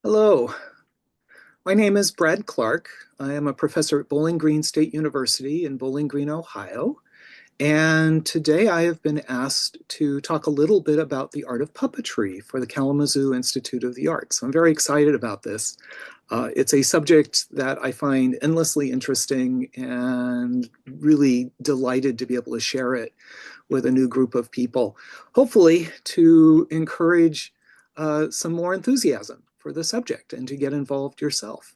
Hello, my name is Brad Clark. I am a professor at Bowling Green State University in Bowling Green, Ohio. And today I have been asked to talk a little bit about the art of puppetry for the Kalamazoo Institute of the Arts. I'm very excited about this. It's a subject that I find endlessly interesting and really delighted to be able to share it with a new group of people, hopefully to encourage some more enthusiasm for the subject and to get involved yourself.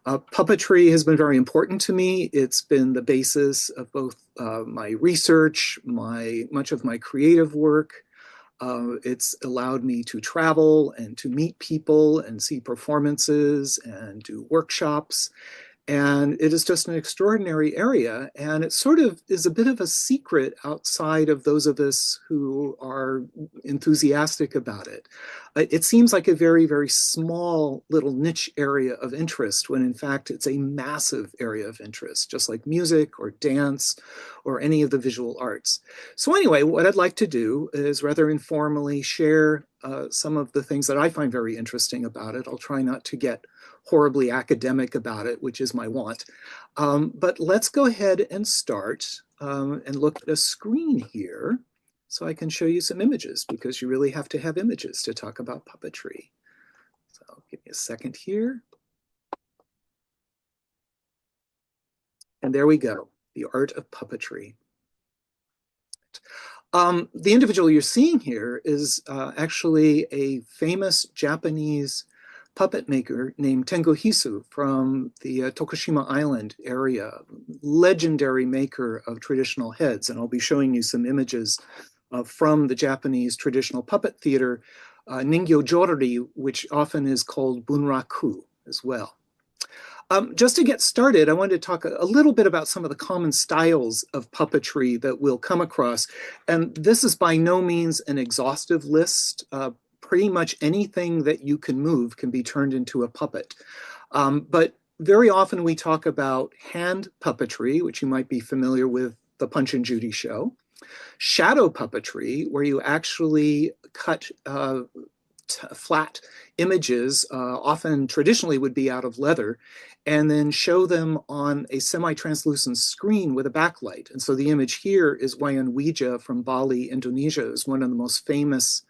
Puppetry has been very important to me. It's been the basis of both my research, much of my creative work. It's allowed me to travel and to meet people and see performances and do workshops. And it is just an extraordinary area. And it sort of is a bit of a secret outside of those of us who are enthusiastic about it. It seems like a very, very small little niche area of interest when in fact it's a massive area of interest, just like music or dance or any of the visual arts. So anyway, what I'd like to do is rather informally share some of the things that I find very interesting about it. I'll try not to get horribly academic about it, which is my want. But let's go ahead and start and look at a screen here so I can show you some images, because you really have to have images to talk about puppetry. So give me a second here. And there we go, the art of puppetry. The individual you're seeing here is actually a famous Japanese puppet maker named Tengo Hisu from the Tokushima Island area, legendary maker of traditional heads. And I'll be showing you some images from the Japanese traditional puppet theater, Ningyo Jorori, which often is called bunraku as well. Just to get started, I wanted to talk a little bit about some of the common styles of puppetry that we'll come across. And this is by no means an exhaustive list. Pretty much anything that you can move can be turned into a puppet. But very often we talk about hand puppetry, which you might be familiar with the Punch and Judy show. Shadow puppetry, where you actually cut flat images, often traditionally would be out of leather, and then show them on a semi-translucent screen with a backlight. And so the image here is Wayan Wija from Bali, Indonesia, is one of the most famous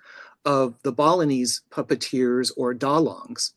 of the Balinese puppeteers or dalangs.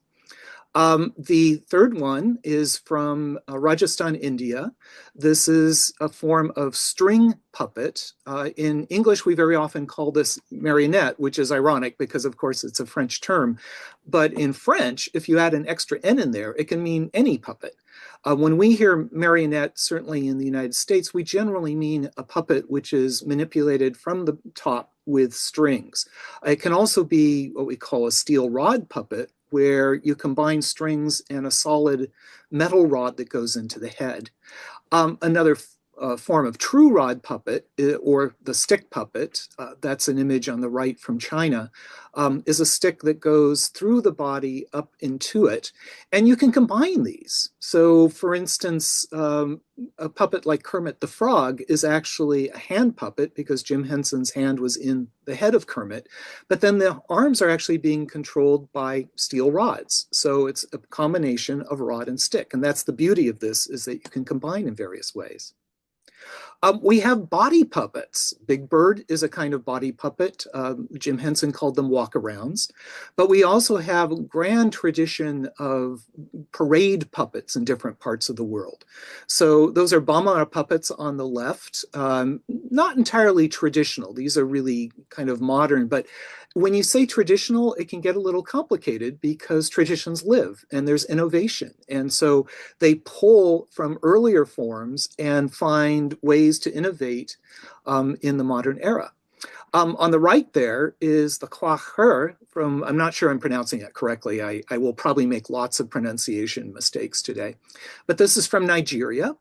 The third one is from Rajasthan, India. This is a form of string puppet. In English, we very often call this marionette, which is ironic because, of course, it's a French term. But in French, if you add an extra N in there, it can mean any puppet. When we hear marionette, certainly in the United States, we generally mean a puppet which is manipulated from the top with strings. It can also be what we call a steel rod puppet, where you combine strings and a solid metal rod that goes into the head. Another form of true rod puppet, or the stick puppet, that's an image on the right from China, is a stick that goes through the body up into it. And you can combine these. So for instance, a puppet like Kermit the Frog is actually a hand puppet because Jim Henson's hand was in the head of Kermit, but then the arms are actually being controlled by steel rods. So it's a combination of rod and stick. And that's the beauty of this, is that you can combine in various ways. We have body puppets. Big Bird is a kind of body puppet. Jim Henson called them walk-arounds. But we also have a grand tradition of parade puppets in different parts of the world. So those are Bamara puppets on the left, not entirely traditional. These are really kind of modern, but when you say traditional, it can get a little complicated because traditions live and there's innovation. And so they pull from earlier forms and find ways to innovate in the modern era. On the right there is the Kwaher from, I'm not sure I'm pronouncing it correctly. I will probably make lots of pronunciation mistakes today. But this is from Nigeria.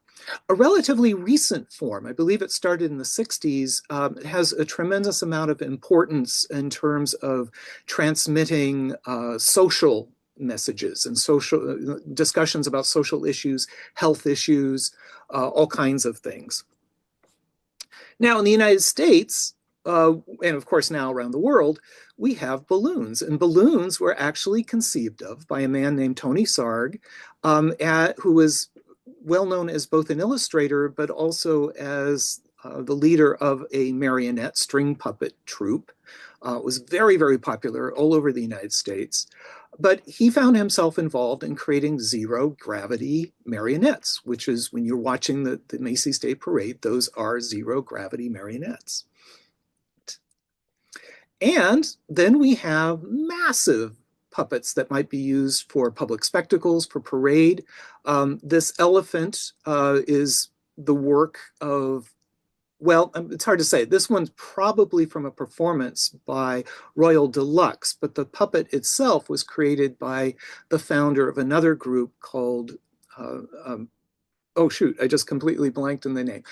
A relatively recent form, I believe it started in the 60s, it has a tremendous amount of importance in terms of transmitting social messages and social discussions about social issues, health issues, all kinds of things. Now, in the United States, and of course now around the world, we have balloons. And balloons were actually conceived of by a man named Tony Sarg, who was well known as both an illustrator, but also as the leader of a marionette string puppet troupe. Was very, very popular all over the United States. But he found himself involved in creating zero gravity marionettes, which is when you're watching the Macy's Day Parade, those are zero gravity marionettes. And then we have massive puppets that might be used for public spectacles, for parade. This elephant is the work of, well, it's hard to say. This one's probably from a performance by Royal Deluxe, but the puppet itself was created by the founder of another group called, oh shoot, I just completely blanked on the name.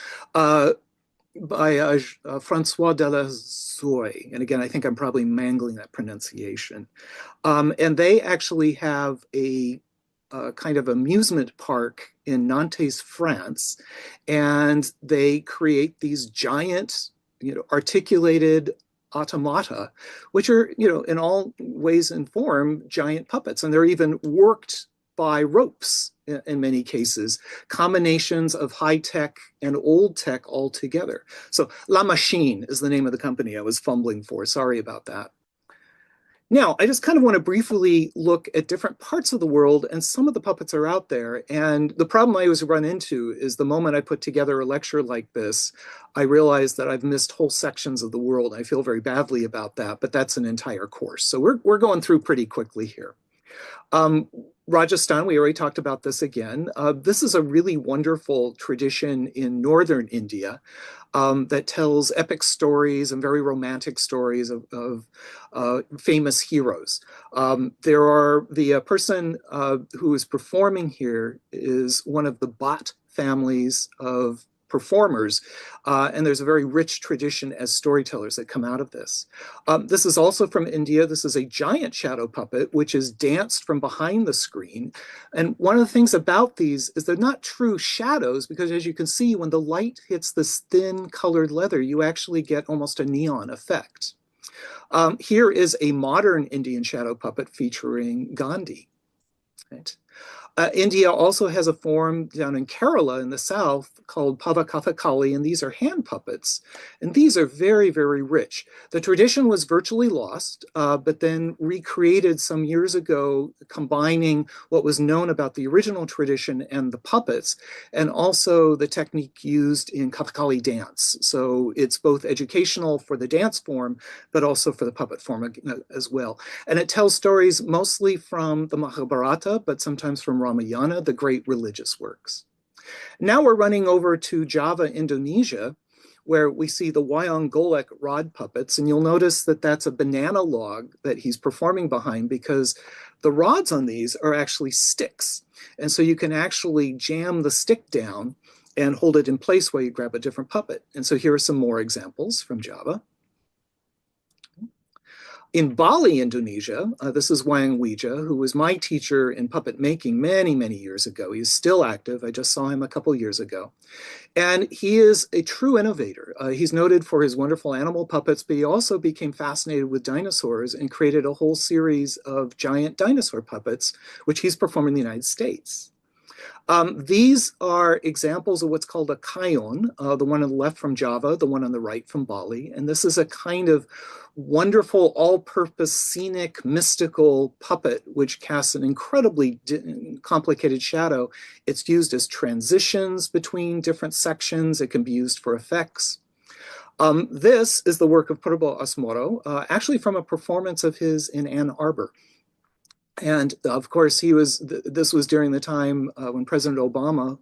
By Francois de la Zoy. And again, I think I'm probably mangling that pronunciation. And they actually have a kind of amusement park in Nantes, France, and they create these giant, articulated automata, which are, in all ways and form, giant puppets. And they're even worked by ropes in many cases, combinations of high tech and old tech all together. So La Machine is the name of the company I was fumbling for. Sorry about that. Now, I just kind of want to briefly look at different parts of the world, and some of the puppets are out there. And the problem I always run into is the moment I put together a lecture like this, I realize that I've missed whole sections of the world. I feel very badly about that, but that's an entire course. So we're going through pretty quickly here. Rajasthan, we already talked about this again. This is a really wonderful tradition in northern India that tells epic stories and very romantic stories of famous heroes. The person who is performing here is one of the Bhatt families of performers, and there's a very rich tradition as storytellers that come out of this. This is also from India. This is a giant shadow puppet, which is danced from behind the screen. And one of the things about these is they're not true shadows, because as you can see, when the light hits this thin colored leather, you actually get almost a neon effect. Here is a modern Indian shadow puppet featuring Gandhi. Right? India also has a form down in Kerala in the south called Pavakathakali, and these are hand puppets. And these are very, very rich. The tradition was virtually lost, but then recreated some years ago, combining what was known about the original tradition and the puppets, and also the technique used in Kathakali dance. So it's both educational for the dance form, but also for the puppet form as well. And it tells stories mostly from the Mahabharata, but sometimes from Ramayana, the great religious works. Now we're running over to Java, Indonesia, where we see the Wayang Golek rod puppets. And you'll notice that that's a banana log that he's performing behind, because the rods on these are actually sticks. And so you can actually jam the stick down and hold it in place while you grab a different puppet. And so here are some more examples from Java. In Bali, Indonesia, this is Wayang Wija, who was my teacher in puppet making many, many years ago. He's still active. I just saw him a couple years ago. And he is a true innovator. He's noted for his wonderful animal puppets, but he also became fascinated with dinosaurs and created a whole series of giant dinosaur puppets, which he's performed in the United States. These are examples of what's called a kayon, the one on the left from Java, the one on the right from Bali. And this is a kind of wonderful, all-purpose, scenic, mystical puppet, which casts an incredibly complicated shadow. It's used as transitions between different sections. It can be used for effects. This is the work of Purbo Asmoro, actually from a performance of his in Ann Arbor. And of course, this was during the time when President Obama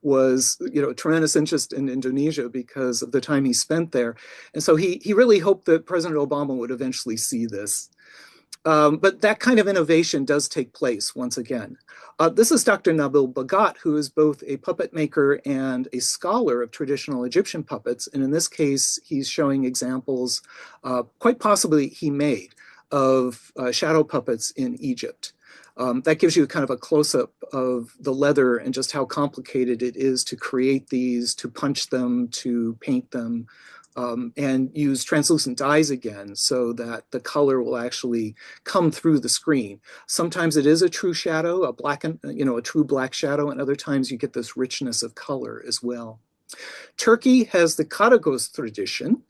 was, a tremendous interest in Indonesia because of the time he spent there. And so he really hoped that President Obama would eventually see this. But that kind of innovation does take place once again. This is Dr. Nabil Bagat, who is both a puppet maker and a scholar of traditional Egyptian puppets. And in this case, he's showing examples, quite possibly he made, of shadow puppets in Egypt. That gives you kind of a close-up of the leather and just how complicated it is to create these, to punch them, to paint them, and use translucent dyes again so that the color will actually come through the screen. Sometimes it is a true shadow, a true black shadow, and other times you get this richness of color as well. Turkey has the Karagöz tradition,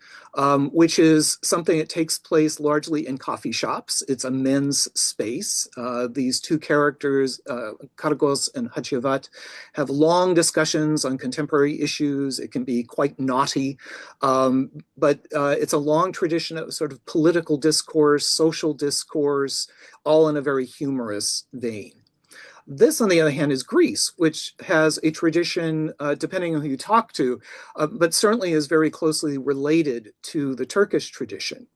which is something that takes place largely in coffee shops. It's a men's space. These two characters, Karagöz and Hacivat, have long discussions on contemporary issues. It can be quite naughty, but it's a long tradition of sort of political discourse, social discourse, all in a very humorous vein. This, on the other hand, is Greece, which has a tradition, depending on who you talk to, but certainly is very closely related to the Turkish tradition.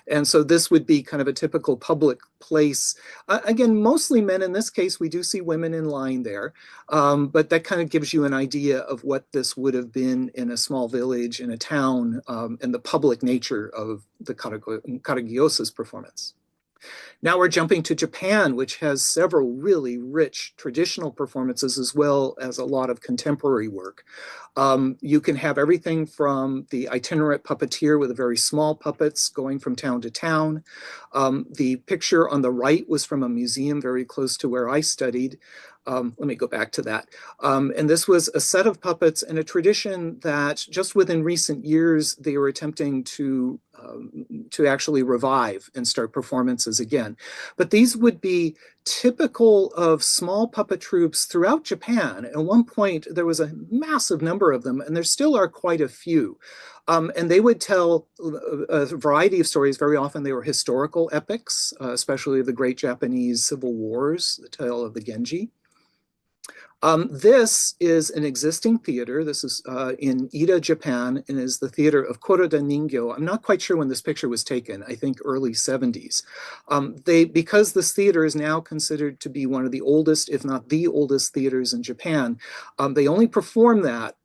And so this would be kind of a typical public place. Again, mostly men. In this case, we do see women in line there, but that kind of gives you an idea of what this would have been in a small village, in a town, and the public nature of the Karagöz performance. Now we're jumping to Japan, which has several really rich traditional performances as well as a lot of contemporary work. You can have everything from the itinerant puppeteer with very small puppets going from town to town. The picture on the right was from a museum very close to where I studied. Let me go back to that. And this was a set of puppets and a tradition that just within recent years, they were attempting to actually revive and start performances again. But these would be typical of small puppet troupes throughout Japan. At one point, there was a massive number of them, and there still are quite a few. And they would tell a variety of stories. Very often they were historical epics, especially the great Japanese civil wars, the tale of the Genji. This is an existing theater. This is in Ida, Japan, and is the theater of Koroda Ningyo. I'm not quite sure when this picture was taken, I think early 70s. Because this theater is now considered to be one of the oldest, if not the oldest theaters in Japan, they only perform that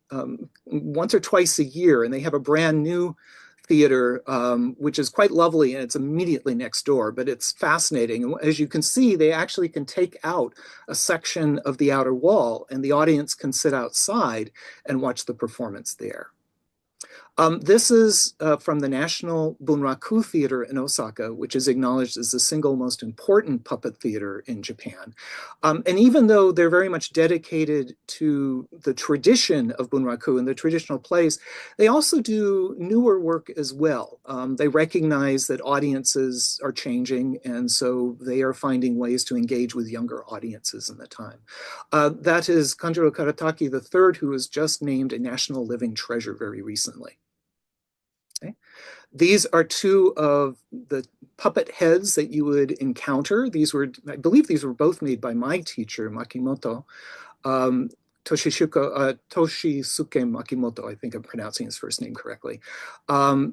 once or twice a year, and they have a brand new theater, which is quite lovely, and it's immediately next door, but it's fascinating. And as you can see, they actually can take out a section of the outer wall, and the audience can sit outside and watch the performance there. This is from the National Bunraku Theater in Osaka, which is acknowledged as the single most important puppet theater in Japan. And even though they're very much dedicated to the tradition of Bunraku and the traditional plays, they also do newer work as well. They recognize that audiences are changing, and so they are finding ways to engage with younger audiences in the time. That is Kanjuro Karataki III, who was just named a National Living Treasure very recently. Okay. These are two of the puppet heads that you would encounter. These were, I believe these were both made by my teacher, Makimoto. Toshisuke Makimoto, I think I'm pronouncing his first name correctly. I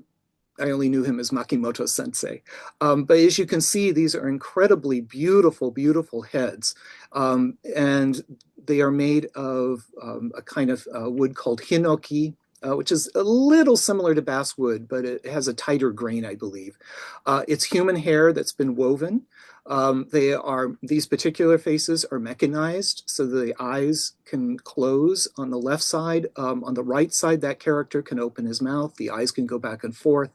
only knew him as Makimoto Sensei. But as you can see, these are incredibly beautiful, beautiful heads. And they are made of a kind of wood called hinoki, which is a little similar to basswood, but it has a tighter grain, I believe. It's human hair that's been woven. These particular faces are mechanized, so the eyes can close on the left side. On the right side, that character can open his mouth. The eyes can go back and forth.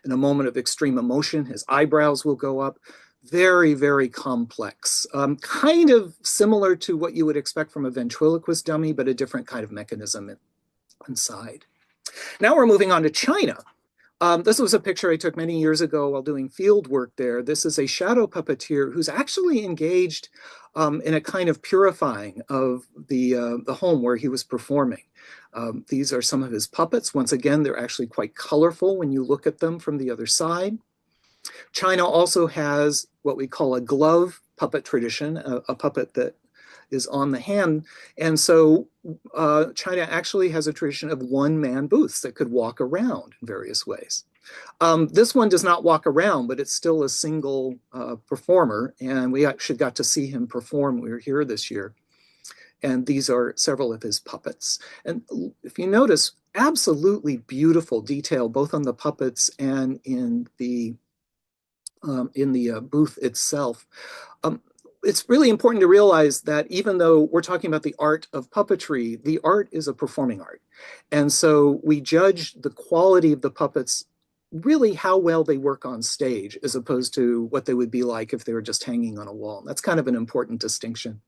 In a moment of extreme emotion, his eyebrows will go up. Very, very complex. Kind of similar to what you would expect from a ventriloquist dummy, but a different kind of mechanism inside. Now we're moving on to China. This was a picture I took many years ago while doing field work there. This is a shadow puppeteer who's actually engaged in a kind of purifying of the home where he was performing. These are some of his puppets. Once again, they're actually quite colorful when you look at them from the other side. China also has what we call a glove puppet tradition, a puppet that is on the hand. And so China actually has a tradition of one-man booths that could walk around in various ways. This one does not walk around, but it's still a single performer. And we actually got to see him perform. We were here this year. And these are several of his puppets. And if you notice, absolutely beautiful detail, both on the puppets and in the booth itself. it's really important to realize that even though we're talking about the art of puppetry, the art is a performing art. And so we judge the quality of the puppets really how well they work on stage as opposed to what they would be like if they were just hanging on a wall. That's kind of an important distinction.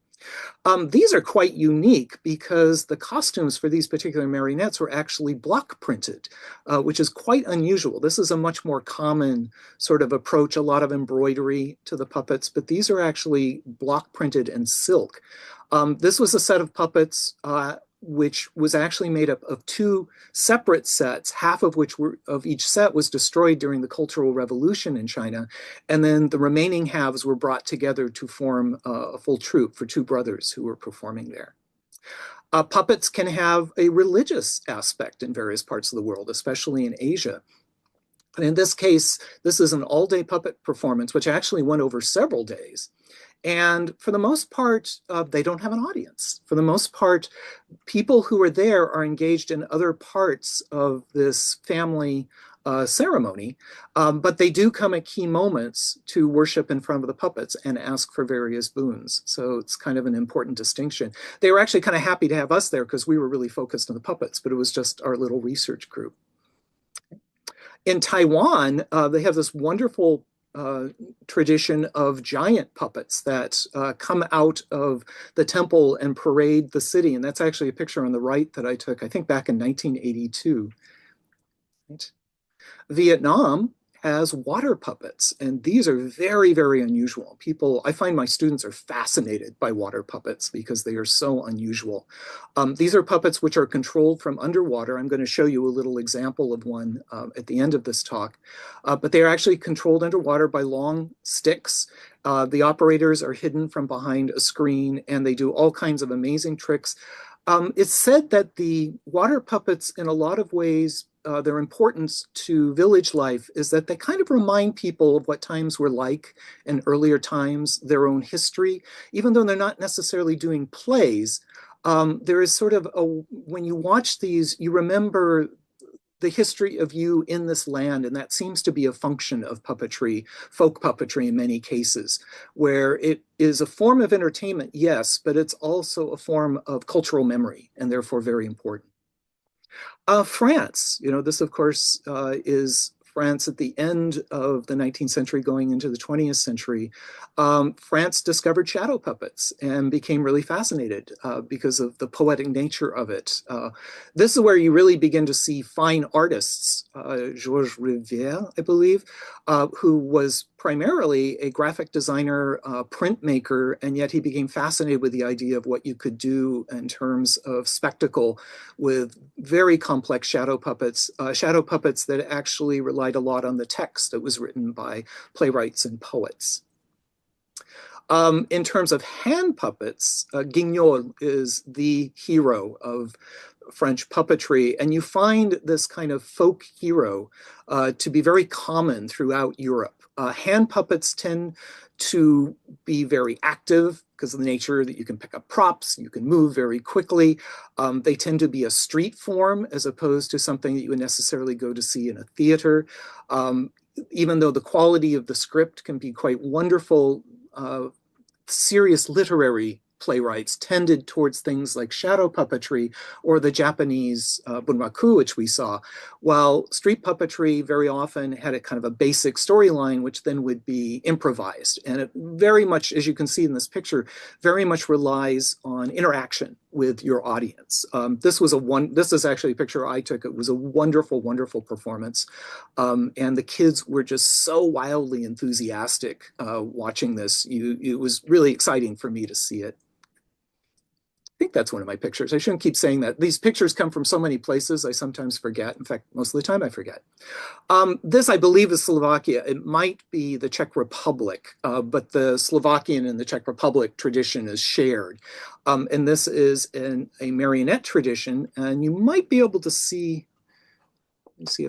These are quite unique because the costumes for these particular marionettes were actually block printed, which is quite unusual. This is a much more common sort of approach, a lot of embroidery to the puppets, but these are actually block printed in silk. This was a set of puppets which was actually made up of two separate sets, half of which were of each set was destroyed during the Cultural Revolution in China, and then the remaining halves were brought together to form a full troupe for two brothers who were performing there. Puppets can have a religious aspect in various parts of the world, especially in Asia. And in this case, this is an all-day puppet performance, which actually went over several days. And for the most part, they don't have an audience. For the most part, people who are there are engaged in other parts of this family ceremony, but they do come at key moments to worship in front of the puppets and ask for various boons. So it's kind of an important distinction. They were actually kind of happy to have us there because we were really focused on the puppets, but it was just our little research group. In Taiwan, they have this wonderful tradition of giant puppets that come out of the temple and parade the city. And that's actually a picture on the right that I took, I think, back in 1982. Right. Vietnam has water puppets, and these are very, very unusual. I find my students are fascinated by water puppets because they are so unusual. These are puppets which are controlled from underwater. I'm going to show you a little example of one at the end of this talk, but they are actually controlled underwater by long sticks. The operators are hidden from behind a screen, and they do all kinds of amazing tricks. It's said that the water puppets, in a lot of ways, their importance to village life is that they kind of remind people of what times were like in earlier times, their own history, even though they're not necessarily doing plays. There is sort of when you watch these, you remember the history of you in this land, and that seems to be a function of puppetry, folk puppetry in many cases, where it is a form of entertainment, yes, but it's also a form of cultural memory, and therefore very important. France, this of course is France at the end of the 19th century going into the 20th century. France discovered shadow puppets and became really fascinated because of the poetic nature of it. This is where you really begin to see fine artists, Georges Rivière, I believe, who was primarily a graphic designer, printmaker, and yet he became fascinated with the idea of what you could do in terms of spectacle with very complex shadow puppets that actually relied a lot on the text that was written by playwrights and poets. In terms of hand puppets, Guignol is the hero of French puppetry, and you find this kind of folk hero to be very common throughout Europe. Hand puppets tend to be very active because of the nature that you can pick up props, you can move very quickly. They tend to be a street form as opposed to something that you would necessarily go to see in a theater. Even though the quality of the script can be quite wonderful, serious literary playwrights tended towards things like shadow puppetry or the Japanese bunraku, which we saw, while street puppetry very often had a kind of a basic storyline, which then would be improvised. And it very much, as you can see in this picture, very much relies on interaction with your audience. This is actually a picture I took. It was a wonderful, wonderful performance. And the kids were just so wildly enthusiastic watching this. It was really exciting for me to see it. I think that's one of my pictures. I shouldn't keep saying that. These pictures come from so many places, I sometimes forget. In fact, most of the time I forget. This, I believe, is Slovakia. It might be the Czech Republic, but the Slovakian and the Czech Republic tradition is shared. And this is a marionette tradition, and you might be able to see, let's see,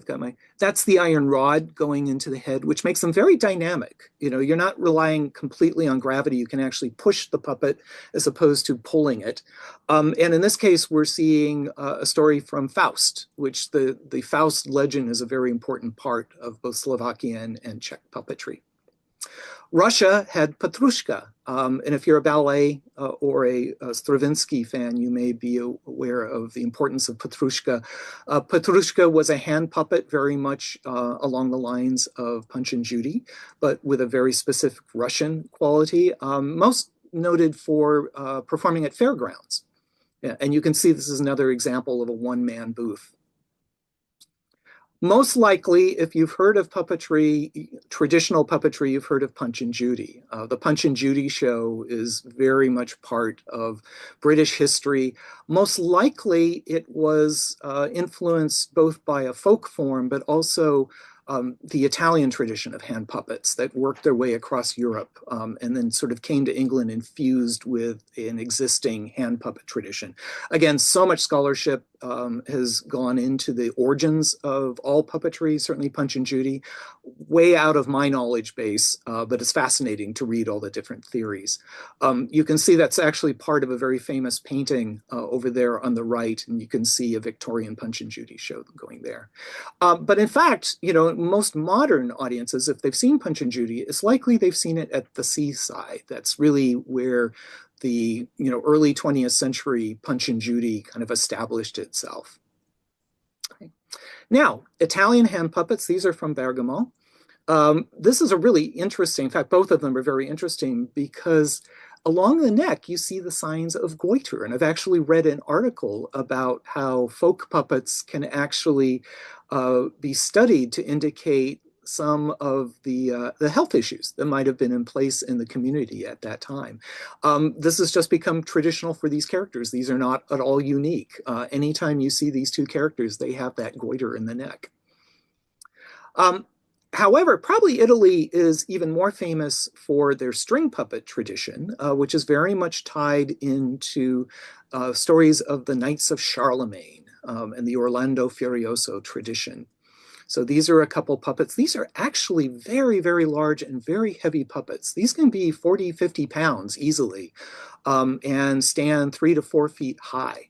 that's the iron rod going into the head, which makes them very dynamic. You're not relying completely on gravity. You can actually push the puppet as opposed to pulling it. And in this case, we're seeing a story from Faust, which the Faust legend is a very important part of both Slovakian and Czech puppetry. Russia had Petrushka, And if you're a ballet or a Stravinsky fan, you may be aware of the importance of Petrushka. Petrushka was a hand puppet very much along the lines of Punch and Judy, but with a very specific Russian quality, most noted for performing at fairgrounds. Yeah, and you can see this is another example of a one-man booth. Most likely, if you've heard of puppetry, traditional puppetry, you've heard of Punch and Judy. The Punch and Judy show is very much part of British history. Most likely, it was influenced both by a folk form, but also the Italian tradition of hand puppets that worked their way across Europe and then sort of came to England and fused with an existing hand puppet tradition. Again, so much scholarship has gone into the origins of all puppetry, certainly Punch and Judy, way out of my knowledge base, but it's fascinating to read all the different theories. You can see that's actually part of a very famous painting over there on the right, and you can see a Victorian Punch and Judy show going there. But in fact, you know, most modern audiences, if they've seen Punch and Judy, it's likely they've seen it at the seaside. That's really where the early 20th century Punch and Judy kind of established itself. Okay. Now, Italian hand puppets, these are from Bergamo. This is a really interesting, in fact, both of them are very interesting because along the neck, you see the signs of goiter. And I've actually read an article about how folk puppets can actually be studied to indicate some of the health issues that might have been in place in the community at that time. This has just become traditional for these characters. These are not at all unique. Anytime you see these two characters, they have that goiter in the neck. However, probably Italy is even more famous for their string puppet tradition, which is very much tied into stories of the Knights of Charlemagne and the Orlando Furioso tradition. So these are a couple puppets. These are actually very, very large and very heavy puppets. These can be 40, 50 pounds easily and stand 3 to 4 feet high.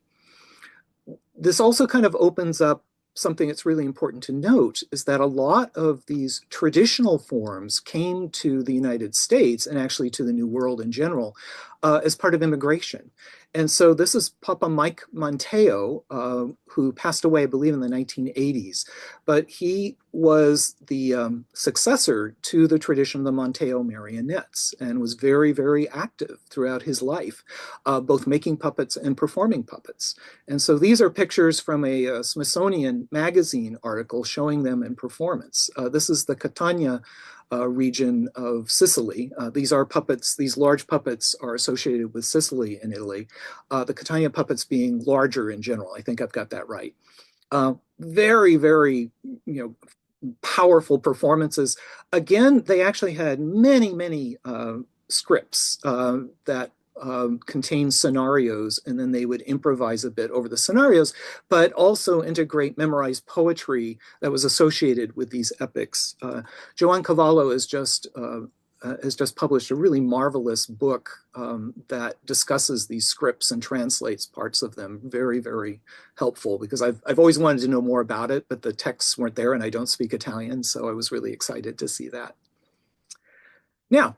This also kind of opens up something that's really important to note is that a lot of these traditional forms came to the United States and actually to the New World in general as part of immigration. And so this is Papa Mike Monteo, who passed away, I believe, in the 1980s. But he was the successor to the tradition of the Monteo marionettes and was very, very active throughout his life, both making puppets and performing puppets. And so these are pictures from a Smithsonian magazine article showing them in performance. This is the Catania region of Sicily. These are puppets, these large puppets are associated with Sicily in Italy. The Catania puppets being larger in general. I think I've got that right. Very, very, powerful performances. Again, they actually had many, many scripts that contain scenarios, and then they would improvise a bit over the scenarios, but also integrate memorized poetry that was associated with these epics. Joan Cavallo has just published a really marvelous book that discusses these scripts and translates parts of them. Very, very helpful because I've always wanted to know more about it, but the texts weren't there and I don't speak Italian, so I was really excited to see that. Now,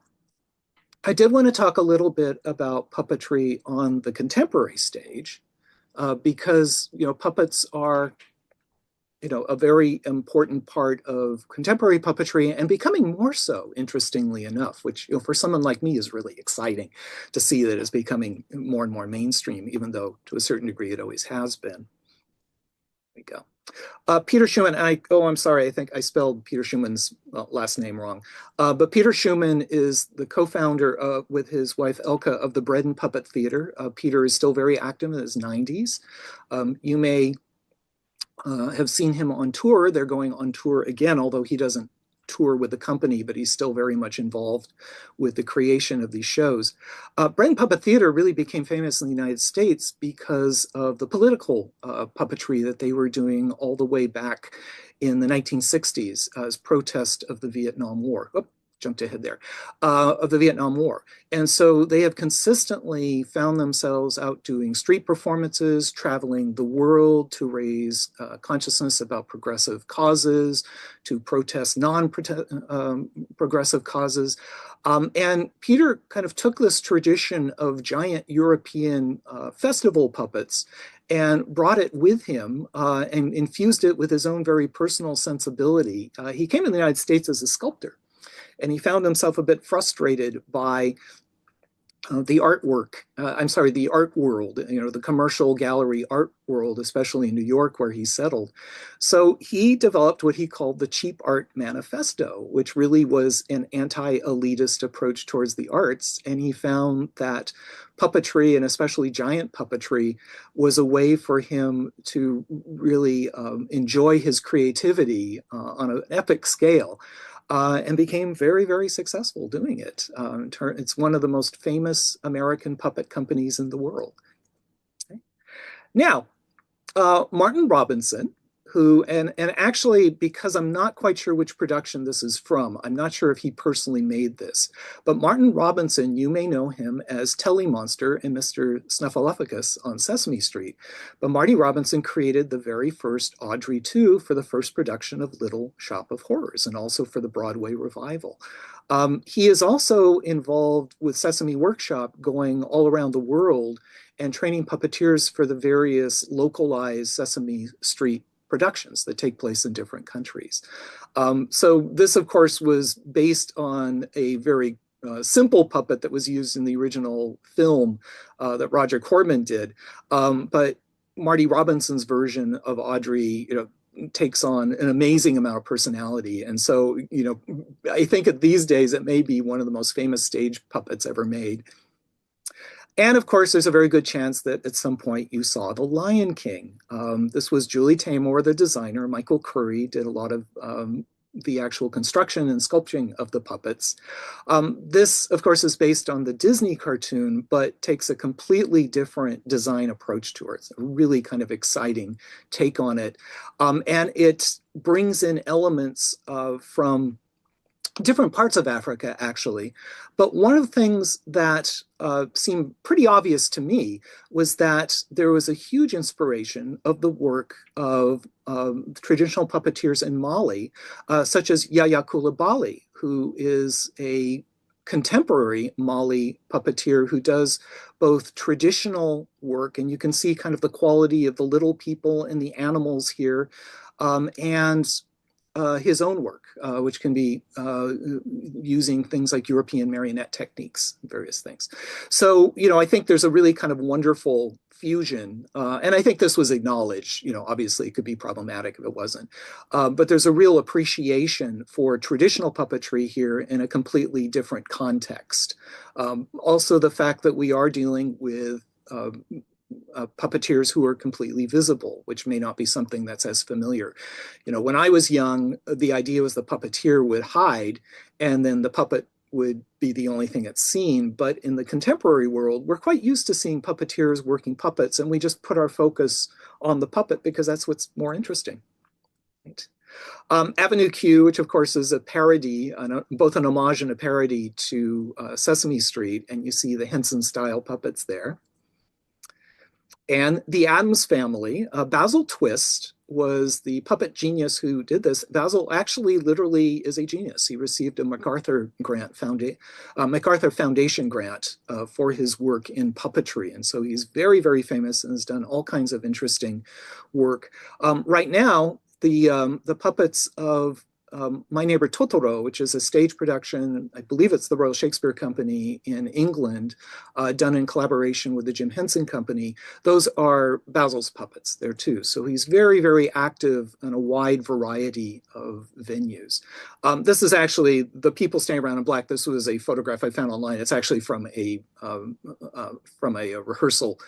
I did want to talk a little bit about puppetry on the contemporary stage because, puppets are, a very important part of contemporary puppetry and becoming more so, interestingly enough, which, for someone like me is really exciting to see that it's becoming more and more mainstream, even though to a certain degree it always has been. There we go. Peter Schumann, I'm sorry, I think I spelled Peter Schumann's last name wrong. But Peter Schumann is the co-founder with his wife Elke of the Bread and Puppet Theater. Peter is still very active in his 90s. You may have seen him on tour. They're going on tour again, although he doesn't tour with the company, but he's still very much involved with the creation of these shows. Bread and Puppet Theater really became famous in the United States because of the political puppetry that they were doing all the way back in the 1960s as protest of the Vietnam War. jumped ahead there, of the Vietnam War. And so they have consistently found themselves out doing street performances, traveling the world to raise consciousness about progressive causes, to protest non-progressive causes. And Peter kind of took this tradition of giant European festival puppets and brought it with him and infused it with his own very personal sensibility. He came to the United States as a sculptor, and he found himself a bit frustrated by the artwork, the art world, the commercial gallery art world, especially in New York where he settled. So he developed what he called the Cheap Art Manifesto, which really was an anti-elitist approach towards the arts. And he found that puppetry, and especially giant puppetry, was a way for him to really enjoy his creativity on an epic scale. And became very, very successful doing it. It's one of the most famous American puppet companies in the world. Okay. Now, Martin Robinson, who, and actually, because I'm not quite sure which production this is from, I'm not sure if he personally made this, but Martin Robinson, you may know him as Telly Monster and Mr. Snuffleupagus on Sesame Street. But Marty Robinson created the very first Audrey 2 for the first production of Little Shop of Horrors, and also for the Broadway revival. He is also involved with Sesame Workshop, going all around the world and training puppeteers for the various localized Sesame Street productions that take place in different countries. So this, of course, was based on a very simple puppet that was used in the original film that Roger Corman did. But Marty Robinson's version of Audrey, takes on an amazing amount of personality. And so, I think these days it may be one of the most famous stage puppets ever made. And of course, there's a very good chance that at some point you saw The Lion King. This was Julie Taymor, the designer. Michael Curry did a lot of the actual construction and sculpting of the puppets. This, of course, is based on the Disney cartoon, but takes a completely different design approach to it. It's a really kind of exciting take on it. And it brings in elements from different parts of Africa, actually. But one of the things that seemed pretty obvious to me was that there was a huge inspiration of the work of traditional puppeteers in Mali, such as Yaya Coulibaly, who is a contemporary Mali puppeteer who does both traditional work, and you can see kind of the quality of the little people and the animals here, and his own work, which can be using things like European marionette techniques, various things. So, I think there's a really kind of wonderful fusion. And I think this was acknowledged, obviously it could be problematic if it wasn't. But there's a real appreciation for traditional puppetry here in a completely different context. Also, the fact that we are dealing with puppeteers who are completely visible, which may not be something that's as familiar. When I was young, the idea was the puppeteer would hide and then the puppet would be the only thing that's seen. But in the contemporary world, we're quite used to seeing puppeteers working puppets, and we just put our focus on the puppet because that's what's more interesting. Right? Avenue Q, which of course is a parody, both an homage and a parody to Sesame Street, and you see the Henson style puppets there. And the Addams Family, Basil Twist was the puppet genius who did this. Basil actually literally is a genius. He received a MacArthur Foundation grant for his work in puppetry. And so he's very, very famous and has done all kinds of interesting work. Right now, the puppets of My Neighbor Totoro, which is a stage production, I believe it's the Royal Shakespeare Company in England, done in collaboration with the Jim Henson Company. Those are Basil's puppets there too. So he's very, very active in a wide variety of venues. This is actually the people standing around in black. This was a photograph I found online. It's actually from a rehearsal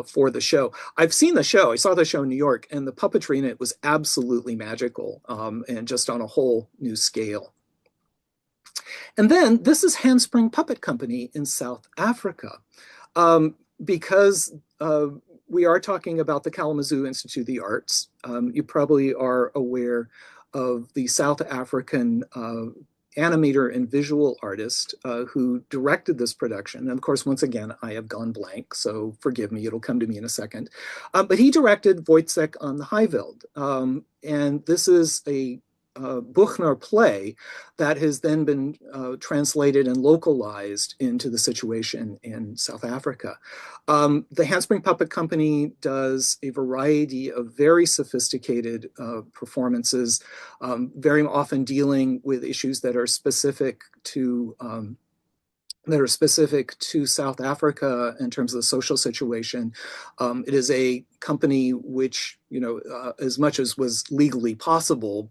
for the show. I've seen the show. I saw the show in New York, and the puppetry in it was absolutely magical, and just on a whole new scale. And then this is Handspring Puppet Company in South Africa. Because we are talking about the Kalamazoo Institute of the Arts, you probably are aware of the South African animator and visual artist who directed this production. And of course, once again, I have gone blank, so forgive me, it'll come to me in a second. But he directed Wojciech on the Highveld. And this is a Buchner play that has then been translated and localized into the situation in South Africa. The Handspring Puppet Company does a variety of very sophisticated performances, very often dealing with issues that are specific to South Africa in terms of the social situation. It is a company which, as much as was legally possible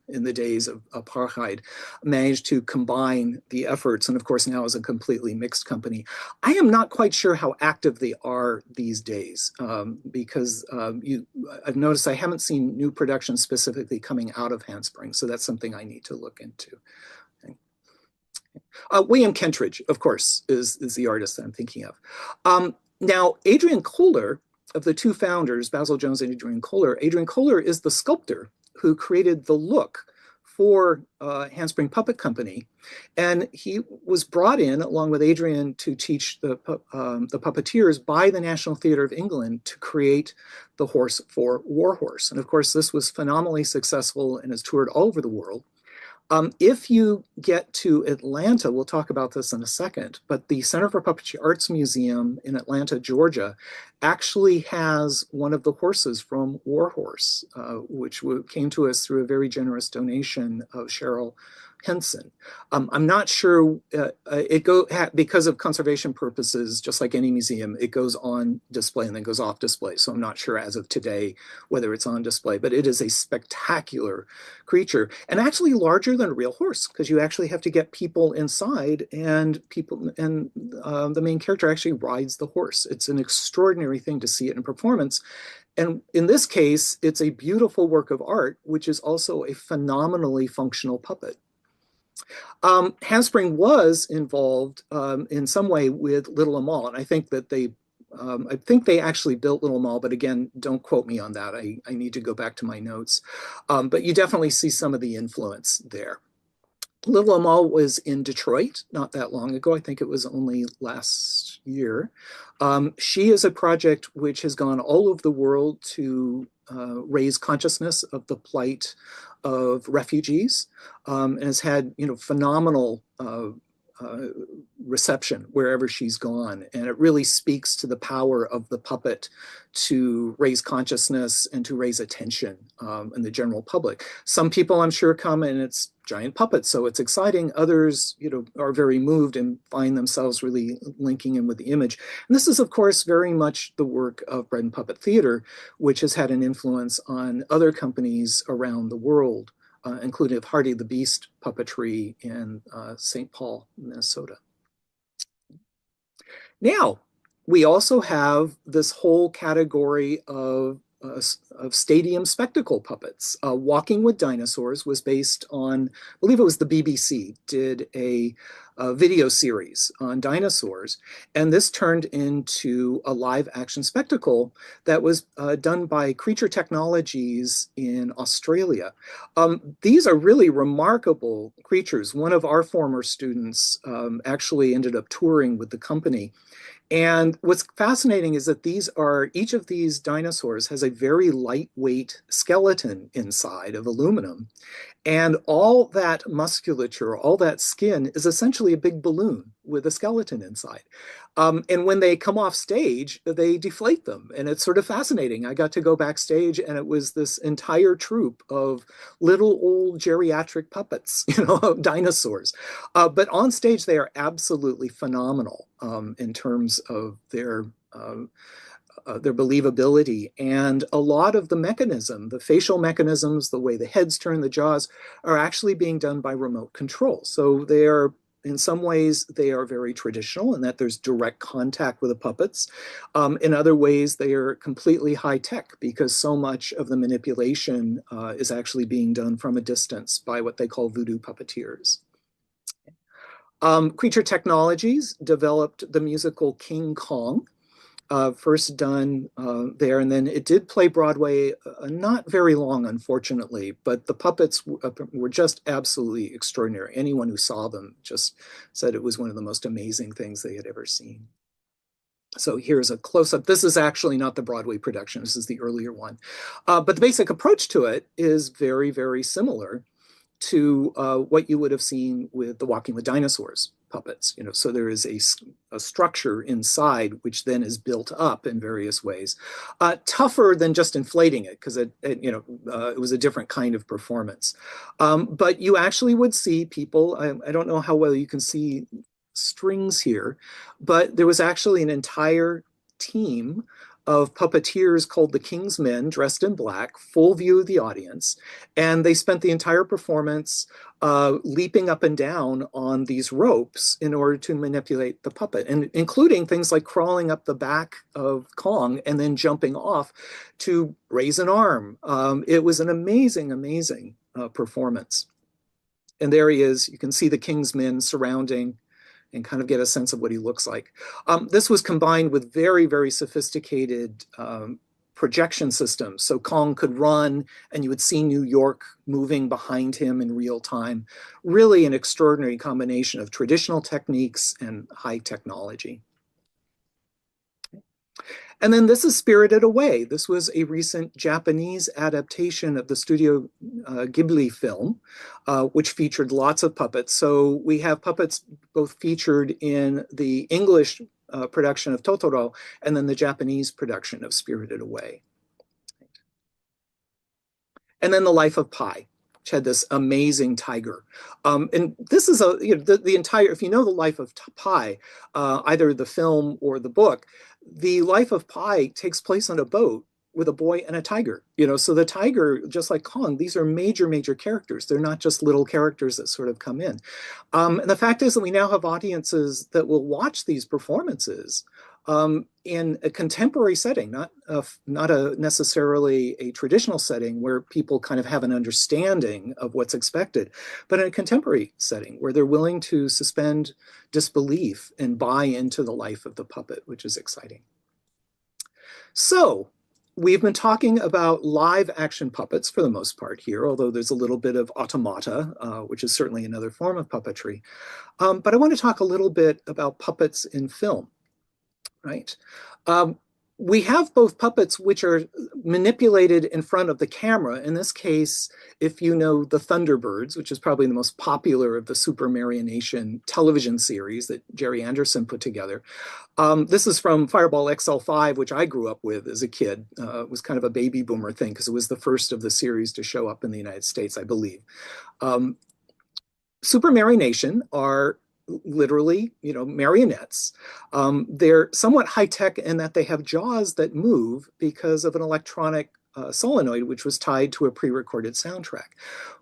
in the days of apartheid, managed to combine the efforts, and of course now is a completely mixed company. I am not quite sure how active they are these days because I've noticed I haven't seen new productions specifically coming out of Handspring, so that's something I need to look into. William Kentridge, of course, is the artist that I'm thinking of. Now, Adrian Kohler, of the two founders, Basil Jones and Adrian Kohler is the sculptor who created the look for Handspring Puppet Company. And he was brought in, along with Adrian, to teach the puppeteers by the National Theatre of England to create the horse for Warhorse. And of course, this was phenomenally successful and has toured all over the world. If you get to Atlanta, we'll talk about this in a second, but the Center for Puppetry Arts Museum in Atlanta, Georgia, actually has one of the horses from Warhorse, which came to us through a very generous donation of Cheryl Henson. I'm not sure, because of conservation purposes, just like any museum, it goes on display and then goes off display. So I'm not sure as of today whether it's on display, but it is a spectacular creature and actually larger than a real horse because you actually have to get people inside and the main character actually rides the horse. It's an extraordinary thing to see it in performance. And in this case, it's a beautiful work of art, which is also a phenomenally functional puppet. Handspring was involved in some way with Little Amal, and I think that they actually built Little Amal, but again, don't quote me on that. I need to go back to my notes. But you definitely see some of the influence there. Little Amal was in Detroit not that long ago. I think it was only last year. She is a project which has gone all over the world to raise consciousness of the plight of refugees and has had phenomenal reception wherever she's gone. And it really speaks to the power of the puppet to raise consciousness and to raise attention in the general public. Some people, I'm sure, come and it's giant puppets, so it's exciting. Others, are very moved and find themselves really linking in with the image. And this is, of course, very much the work of Bread and Puppet Theater, which has had an influence on other companies around the world, including Hardy the Beast puppetry in St. Paul, Minnesota. Now, we also have this whole category of stadium spectacle puppets. Walking with Dinosaurs was based on, I believe it was the BBC, did a video series on dinosaurs. And this turned into a live action spectacle that was done by Creature Technologies in Australia. These are really remarkable creatures. One of our former students actually ended up touring with the company. And what's fascinating is that each of these dinosaurs has a very lightweight skeleton inside of aluminum. And all that musculature, all that skin is essentially a big balloon with a skeleton inside. And when they come off stage, they deflate them. And it's sort of fascinating. I got to go backstage and it was this entire troupe of little old geriatric puppets, dinosaurs. But on stage, they are absolutely phenomenal in terms of their believability. And a lot of the mechanism, the facial mechanisms, the way the heads turn, the jaws, are actually being done by remote control. So they are, in some ways, they are very traditional in that there's direct contact with the puppets. In other ways, they are completely high tech because so much of the manipulation is actually being done from a distance by what they call voodoo puppeteers. Creature Technologies developed the musical King Kong, first done there, and then it did play Broadway, not very long, unfortunately, but the puppets were just absolutely extraordinary. Anyone who saw them just said it was one of the most amazing things they had ever seen. So here's a close-up. This is actually not the Broadway production. This is the earlier one. But the basic approach to it is very, very similar to what you would have seen with the Walking with Dinosaurs puppets. So there is a structure inside which then is built up in various ways, tougher than just inflating it because it was a different kind of performance. But you actually would see people. I don't know how well you can see strings here, but there was actually an entire team of puppeteers called the King's Men, dressed in black, full view of the audience. And they spent the entire performance leaping up and down on these ropes in order to manipulate the puppet, and including things like crawling up the back of Kong and then jumping off to raise an arm. It was an amazing, amazing performance. And there he is. You can see the King's Men surrounding and kind of get a sense of what he looks like. This was combined with very, very sophisticated projection systems. So Kong could run and you would see New York moving behind him in real time. Really an extraordinary combination of traditional techniques and high technology. And then this is Spirited Away. This was a recent Japanese adaptation of the Studio Ghibli film, which featured lots of puppets. So we have puppets both featured in the English production of Totoro and then the Japanese production of Spirited Away. And then The Life of Pi, which had this amazing tiger. And this is the entire, if you know The Life of Pi, either the film or the book, The Life of Pi takes place on a boat with a boy and a tiger. So the tiger, just like Kong, these are major, major characters. They're not just little characters that sort of come in. And the fact is that we now have audiences that will watch these performances in a contemporary setting, not necessarily a traditional setting where people kind of have an understanding of what's expected, but in a contemporary setting where they're willing to suspend disbelief and buy into the life of the puppet, which is exciting. So we've been talking about live action puppets for the most part here, although there's a little bit of automata, which is certainly another form of puppetry. But I want to talk a little bit about puppets in film. Right. We have both puppets which are manipulated in front of the camera. In this case, if you know the Thunderbirds, which is probably the most popular of the super marionation television series that Jerry Anderson put together. This is from Fireball XL5, which I grew up with as a kid. It was kind of a baby boomer thing because it was the first of the series to show up in the United States, I believe. Super marionation are literally, marionettes. They're somewhat high tech in that they have jaws that move because of an electronic solenoid, which was tied to a pre-recorded soundtrack.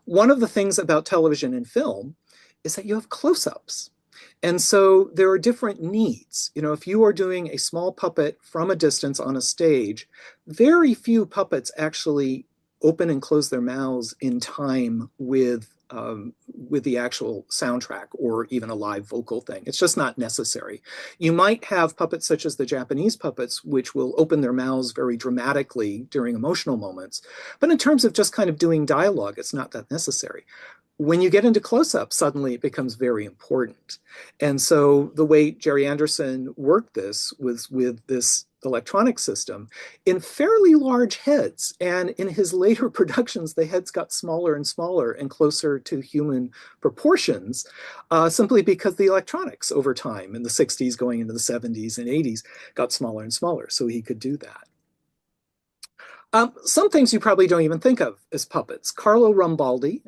One of the things about television and film is that you have close-ups. And so there are different needs. If you are doing a small puppet from a distance on a stage, very few puppets actually open and close their mouths in time with the actual soundtrack or even a live vocal thing. It's just not necessary. You might have puppets such as the Japanese puppets, which will open their mouths very dramatically during emotional moments. But in terms of just kind of doing dialogue, it's not that necessary. When you get into close-up, suddenly it becomes very important. And so the way Jerry Anderson worked this was with this electronic system in fairly large heads. And in his later productions, the heads got smaller and smaller and closer to human proportions, simply because the electronics over time in the 60s going into the 70s and 80s got smaller and smaller. So he could do that. Some things you probably don't even think of as puppets. Carlo Rambaldi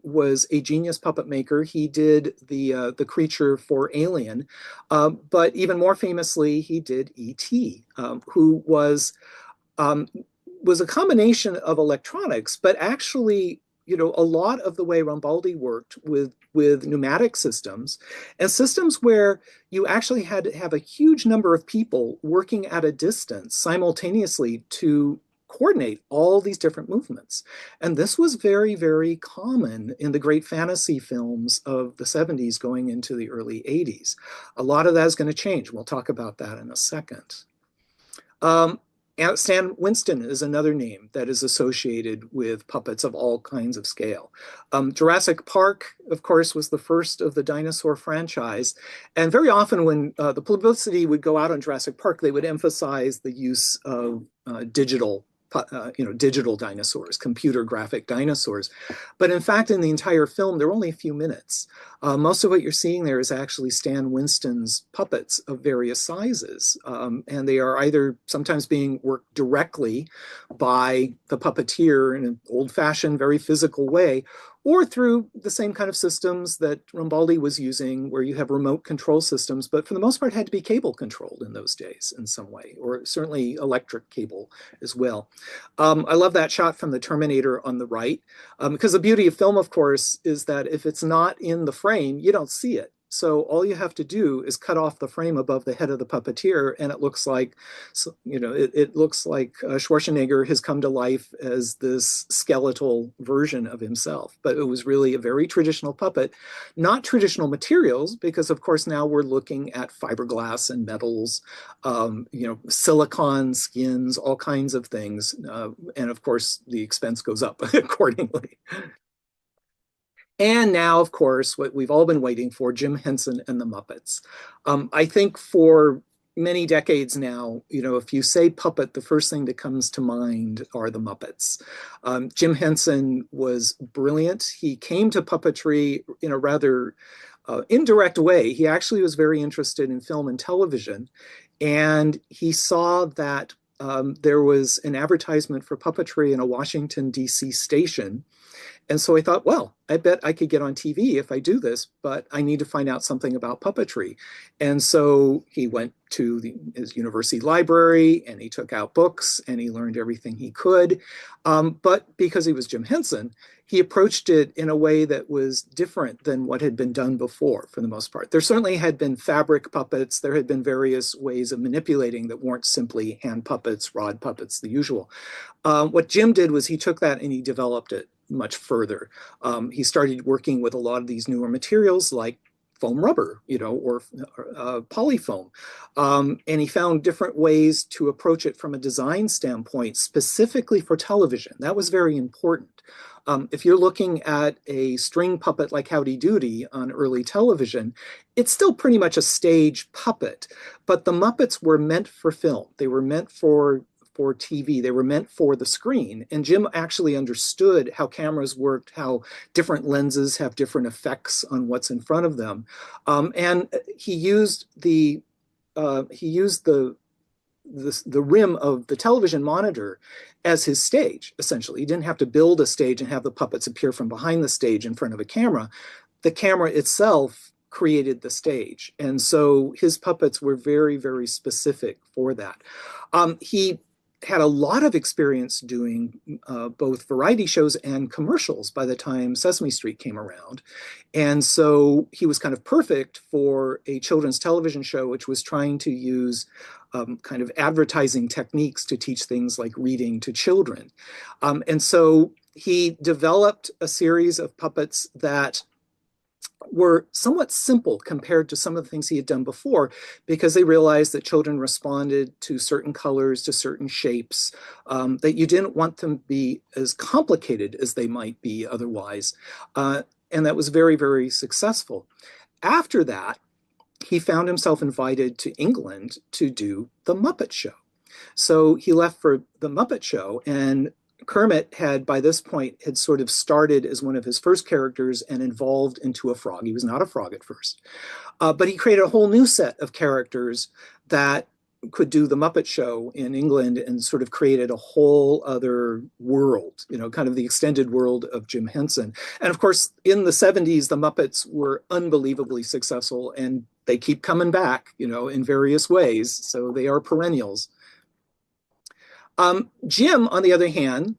was a genius puppet maker. He did the creature for Alien, but even more famously, he did E.T., who was a combination of electronics, but actually, a lot of the way Rambaldi worked with pneumatic systems and systems where you actually had to have a huge number of people working at a distance simultaneously to coordinate all these different movements. And this was very, very common in the great fantasy films of the 70s going into the early 80s. A lot of that is going to change. We'll talk about that in a second. Um, and Stan Winston is another name that is associated with puppets of all kinds of scale. Jurassic Park, of course, was the first of the dinosaur franchise. And very often when the publicity would go out on Jurassic Park, they would emphasize the use of digital dinosaurs, computer graphic dinosaurs. But in fact, in the entire film, there are only a few minutes. Most of what you're seeing there is actually Stan Winston's puppets of various sizes. And they are either sometimes being worked directly by the puppeteer in an old-fashioned, very physical way, or through the same kind of systems that Rambaldi was using, where you have remote control systems, but for the most part had to be cable controlled in those days in some way, or certainly electric cable as well. I love that shot from the Terminator on the right, because the beauty of film, of course, is that if it's not in the frame, you don't see it. So all you have to do is cut off the frame above the head of the puppeteer, and it looks like, it looks like Schwarzenegger has come to life as this skeletal version of himself. But it was really a very traditional puppet, not traditional materials, because of course now we're looking at fiberglass and metals, silicon skins, all kinds of things, and of course the expense goes up accordingly. And now, of course, what we've all been waiting for, Jim Henson and the Muppets. I think for many decades now, if you say puppet, the first thing that comes to mind are the Muppets. Jim Henson was brilliant. He came to puppetry in a rather indirect way. He actually was very interested in film and television, and he saw that there was an advertisement for puppetry in a Washington, D.C. station. And so I thought, well, I bet I could get on TV if I do this, but I need to find out something about puppetry. And so he went to his university library and he took out books and he learned everything he could. But because he was Jim Henson, he approached it in a way that was different than what had been done before, for the most part. There certainly had been fabric puppets. There had been various ways of manipulating that weren't simply hand puppets, rod puppets, the usual. What Jim did was he took that and he developed it much further. He started working with a lot of these newer materials like foam rubber, or polyfoam. And he found different ways to approach it from a design standpoint, specifically for television. That was very important. If you're looking at a string puppet like Howdy Doody on early television, it's still pretty much a stage puppet, but the Muppets were meant for film. They were meant for TV. They were meant for the screen. And Jim actually understood how cameras worked, how different lenses have different effects on what's in front of them. And he used the rim of the television monitor as his stage, essentially. He didn't have to build a stage and have the puppets appear from behind the stage in front of a camera. The camera itself created the stage. And so his puppets were very, very specific for that. He had a lot of experience doing both variety shows and commercials by the time Sesame Street came around. And so he was kind of perfect for a children's television show, which was trying to use kind of advertising techniques to teach things like reading to children. And so he developed a series of puppets that were somewhat simple compared to some of the things he had done before, because they realized that children responded to certain colors, to certain shapes, that you didn't want them to be as complicated as they might be otherwise. And that was very, very successful. After that, he found himself invited to England to do the Muppet Show. So he left for the Muppet Show, and Kermit had, by this point, had sort of started as one of his first characters and evolved into a frog. He was not a frog at first. But he created a whole new set of characters that could do the Muppet Show in England and sort of created a whole other world, kind of the extended world of Jim Henson. And of course, in the 70s, the Muppets were unbelievably successful and they keep coming back, in various ways. So they are perennials. Jim, on the other hand,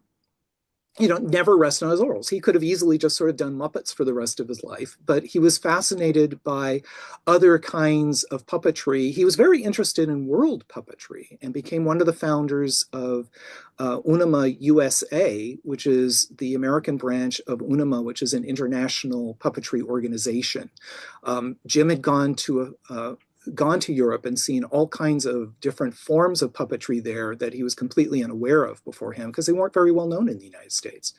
never rested on his laurels. He could have easily just sort of done Muppets for the rest of his life, but he was fascinated by other kinds of puppetry. He was very interested in world puppetry and became one of the founders of Unima USA, which is the American branch of Unima, which is an international puppetry organization. Jim had gone to gone to Europe and seen all kinds of different forms of puppetry there that he was completely unaware of beforehand because they weren't very well known in the United States.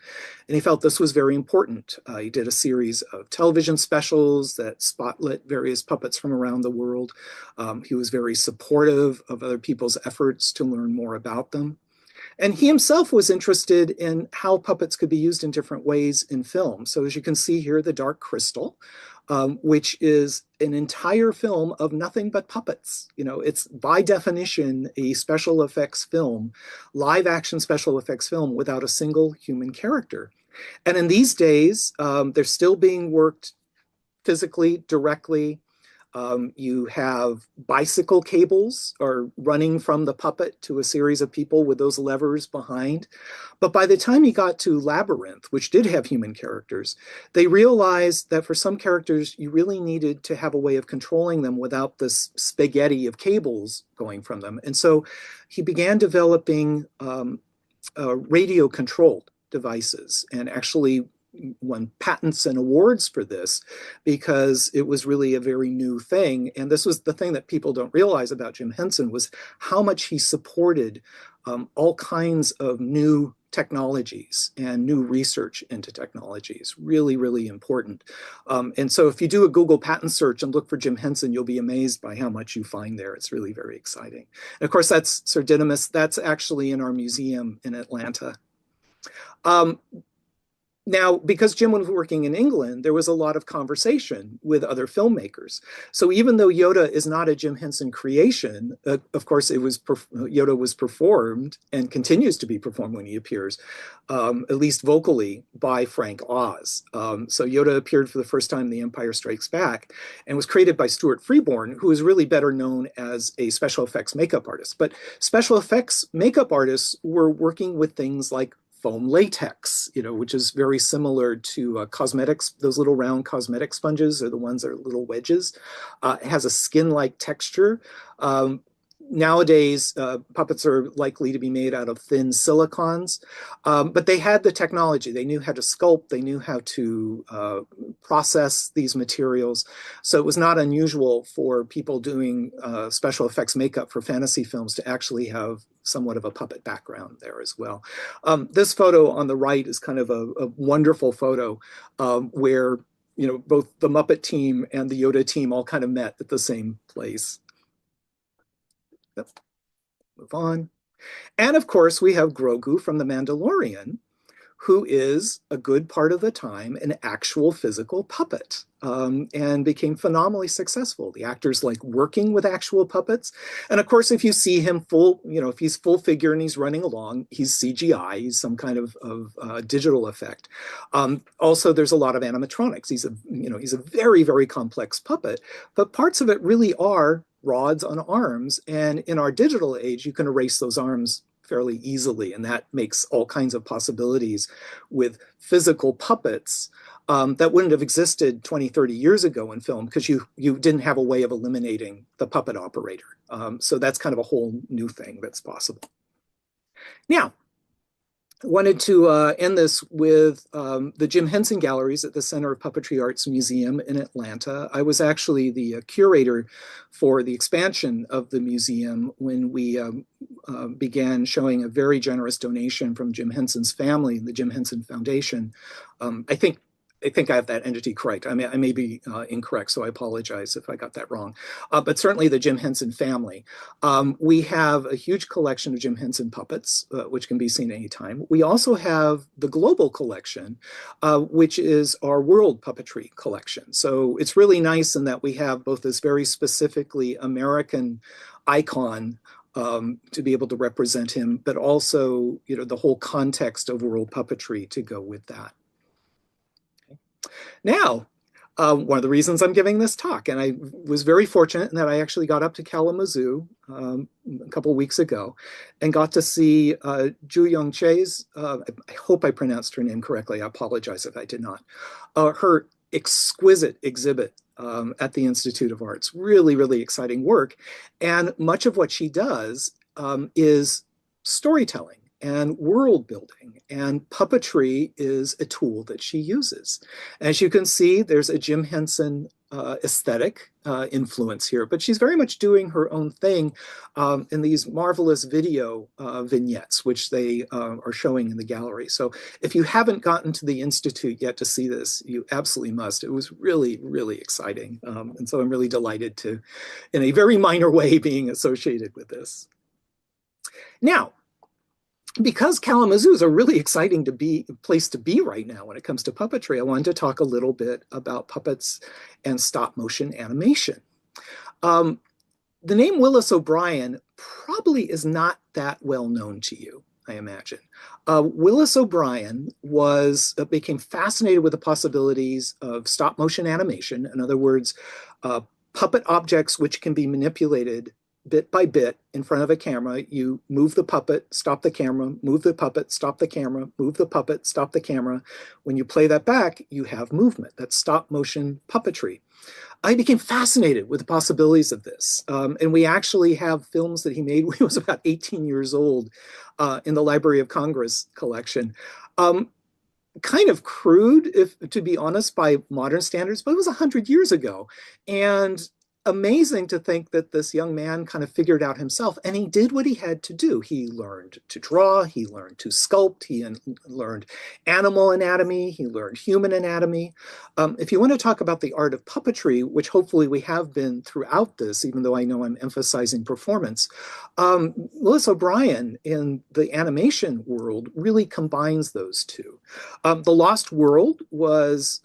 And he felt this was very important. He did a series of television specials that spotlit various puppets from around the world. He was very supportive of other people's efforts to learn more about them. And he himself was interested in how puppets could be used in different ways in film. So as you can see here, The Dark Crystal, which is an entire film of nothing but puppets. You know, it's by definition a special effects film, live action special effects film without a single human character. And in these days, they're still being worked physically, directly. You have bicycle cables are running from the puppet to a series of people with those levers behind. But by the time you got to Labyrinth, which did have human characters, they realized that for some characters, you really needed to have a way of controlling them without this spaghetti of cables going from them. And so he began developing radio-controlled devices and actually won patents and awards for this because it was really a very new thing. And this was the thing that people don't realize about Jim Henson was how much he supported all kinds of new technologies and new research into technologies. Really, really important. And so if you do a Google patent search and look for Jim Henson, you'll be amazed by how much you find there. It's really very exciting. And of course, that's Sir Didymus. That's actually in our museum in Atlanta. Now, because Jim was working in England, there was a lot of conversation with other filmmakers. So even though Yoda is not a Jim Henson creation, of course, Yoda was performed and continues to be performed when he appears, at least vocally, by Frank Oz. So Yoda appeared for the first time in The Empire Strikes Back and was created by Stuart Freeborn, who is really better known as a special effects makeup artist. But special effects makeup artists were working with things like foam latex, you know, which is very similar to cosmetics. Those little round cosmetic sponges are the ones that are little wedges. It has a skin-like texture. Nowadays, puppets are likely to be made out of thin silicons, but they had the technology. They knew how to sculpt. They knew how to process these materials. So it was not unusual for people doing special effects makeup for fantasy films to actually have somewhat of a puppet background there as well. This photo on the right is kind of a wonderful photo where, you know, both the Muppet team and the Yoda team all kind of met at the same place. Yep. Move on. And of course, we have Grogu from The Mandalorian, who is a good part of the time an actual physical puppet and became phenomenally successful. The actors like working with actual puppets. And of course, if you see him full, you know, if he's full figure and he's running along, he's CGI, he's some kind of digital effect. Also, there's a lot of animatronics. He's a very, very complex puppet, but parts of it really are rods on arms. And in our digital age, you can erase those arms fairly easily. And that makes all kinds of possibilities with physical puppets that wouldn't have existed 20, 30 years ago in film because you didn't have a way of eliminating the puppet operator. So that's kind of a whole new thing that's possible. Now, I wanted to end this with the Jim Henson Galleries at the Center of Puppetry Arts Museum in Atlanta. I was actually the curator for the expansion of the museum when we began showing a very generous donation from Jim Henson's family, the Jim Henson Foundation. I think I have that entity correct. I may be incorrect, so I apologize if I got that wrong. But certainly the Jim Henson family. We have a huge collection of Jim Henson puppets, which can be seen anytime. We also have the global collection, which is our world puppetry collection. So it's really nice in that we have both this very specifically American icon to be able to represent him, but also, you know, the whole context of world puppetry to go with that. Now, one of the reasons I'm giving this talk, and I was very fortunate in that I actually got up to Kalamazoo a couple of weeks ago and got to see Ju Young Che's, I hope I pronounced her name correctly, I apologize if I did not, her exquisite exhibit at the Institute of Arts. Really, really exciting work. And much of what she does is storytelling and world building, and puppetry is a tool that she uses. As you can see, there's a Jim Henson aesthetic influence here, but she's very much doing her own thing in these marvelous video vignettes, which they are showing in the gallery. So if you haven't gotten to the Institute yet to see this, you absolutely must. It was really, really exciting. And so I'm really delighted to, in a very minor way, being associated with this. Now, because Kalamazoo is a really exciting place to be right now when it comes to puppetry, I wanted to talk a little bit about puppets and stop motion animation. The name Willis O'Brien probably is not that well known to you, I imagine. Willis O'Brien became fascinated with the possibilities of stop motion animation. In other words, puppet objects which can be manipulated bit by bit in front of a camera. You move the puppet, stop the camera, move the puppet, stop the camera, move the puppet, stop the camera. When you play that back, you have movement. That's stop motion puppetry. I became fascinated with the possibilities of this. And we actually have films that he made when he was about 18 years old in the Library of Congress collection. Kind of crude, if to be honest, by modern standards, but it was 100 years ago. And amazing to think that this young man kind of figured out himself, and he did what he had to do. He learned to draw, he learned to sculpt, he learned animal anatomy, he learned human anatomy. If you want to talk about the art of puppetry, which hopefully we have been throughout this, even though I know I'm emphasizing performance, Willis O'Brien in the animation world really combines those two. The Lost World was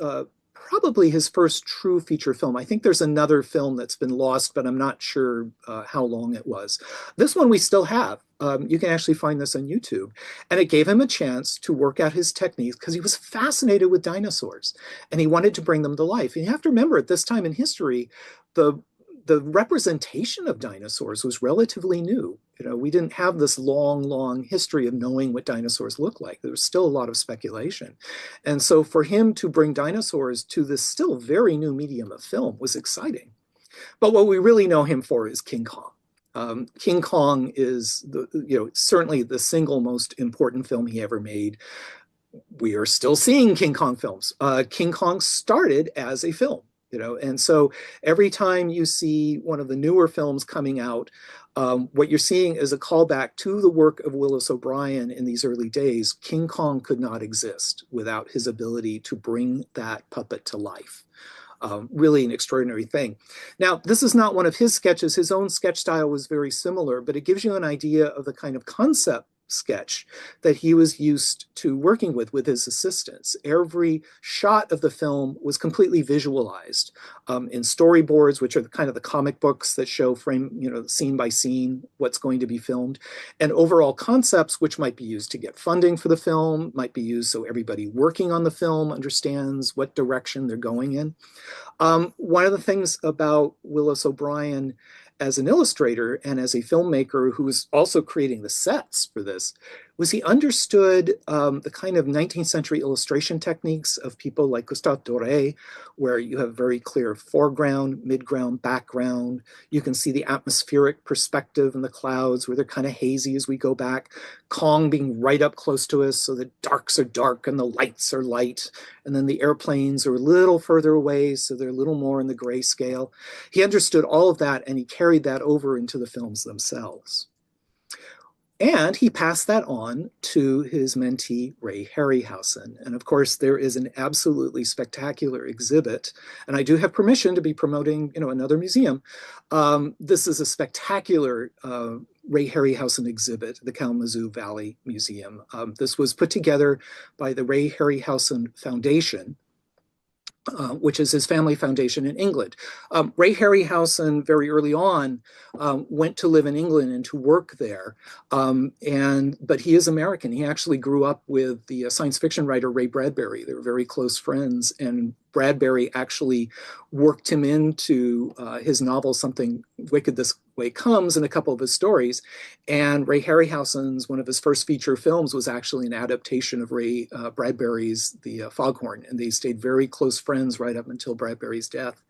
probably his first true feature film. I think there's another film that's been lost, but I'm not sure how long it was. This one we still have. You can actually find this on YouTube. And it gave him a chance to work out his techniques because he was fascinated with dinosaurs and he wanted to bring them to life. And you have to remember at this time in history, the representation of dinosaurs was relatively new. We didn't have this long history of knowing what dinosaurs look like. There was still a lot of speculation. And so for him to bring dinosaurs to this still very new medium of film was exciting. But what we really know him for is King Kong. King Kong is certainly the single most important film he ever made. We are still seeing King Kong films. King Kong started as a film. And so every time you see one of the newer films coming out, what you're seeing is a callback to the work of Willis O'Brien in these early days. King Kong could not exist without his ability to bring that puppet to life. Really an extraordinary thing. Now, this is not one of his sketches. His own sketch style was very similar, but it gives you an idea of the kind of concept sketch that he was used to working with his assistants. Every shot of the film was completely visualized in storyboards, which are kind of the comic books that show scene by scene what's going to be filmed, and overall concepts which might be used to get funding for the film, might be used so everybody working on the film understands what direction they're going in. One of the things about Willis O'Brien as an illustrator and as a filmmaker who was also creating the sets for this was he understood the kind of 19th century illustration techniques of people like Gustave Doré, where you have very clear foreground, midground, background. You can see the atmospheric perspective in the clouds where they're kind of hazy as we go back. Kong being right up close to us, so the darks are dark and the lights are light. And then the airplanes are a little further away, so they're a little more in the grayscale. He understood all of that and he carried that over into the films themselves. And he passed that on to his mentee, Ray Harryhausen. And of course, there is an absolutely spectacular exhibit. And I do have permission to be promoting, another museum. This is a spectacular Ray Harryhausen exhibit, the Kalamazoo Valley Museum. This was put together by the Ray Harryhausen Foundation, which is his family foundation in England. Ray Harryhausen very early on went to live in England and to work there. But he is American. He actually grew up with the science fiction writer Ray Bradbury. They were very close friends, and Bradbury actually worked him into his novel, Something Wicked This Way Comes, and a couple of his stories. And Ray Harryhausen's, one of his first feature films was actually an adaptation of Ray Bradbury's The Foghorn, and they stayed very close friends right up until Bradbury's death.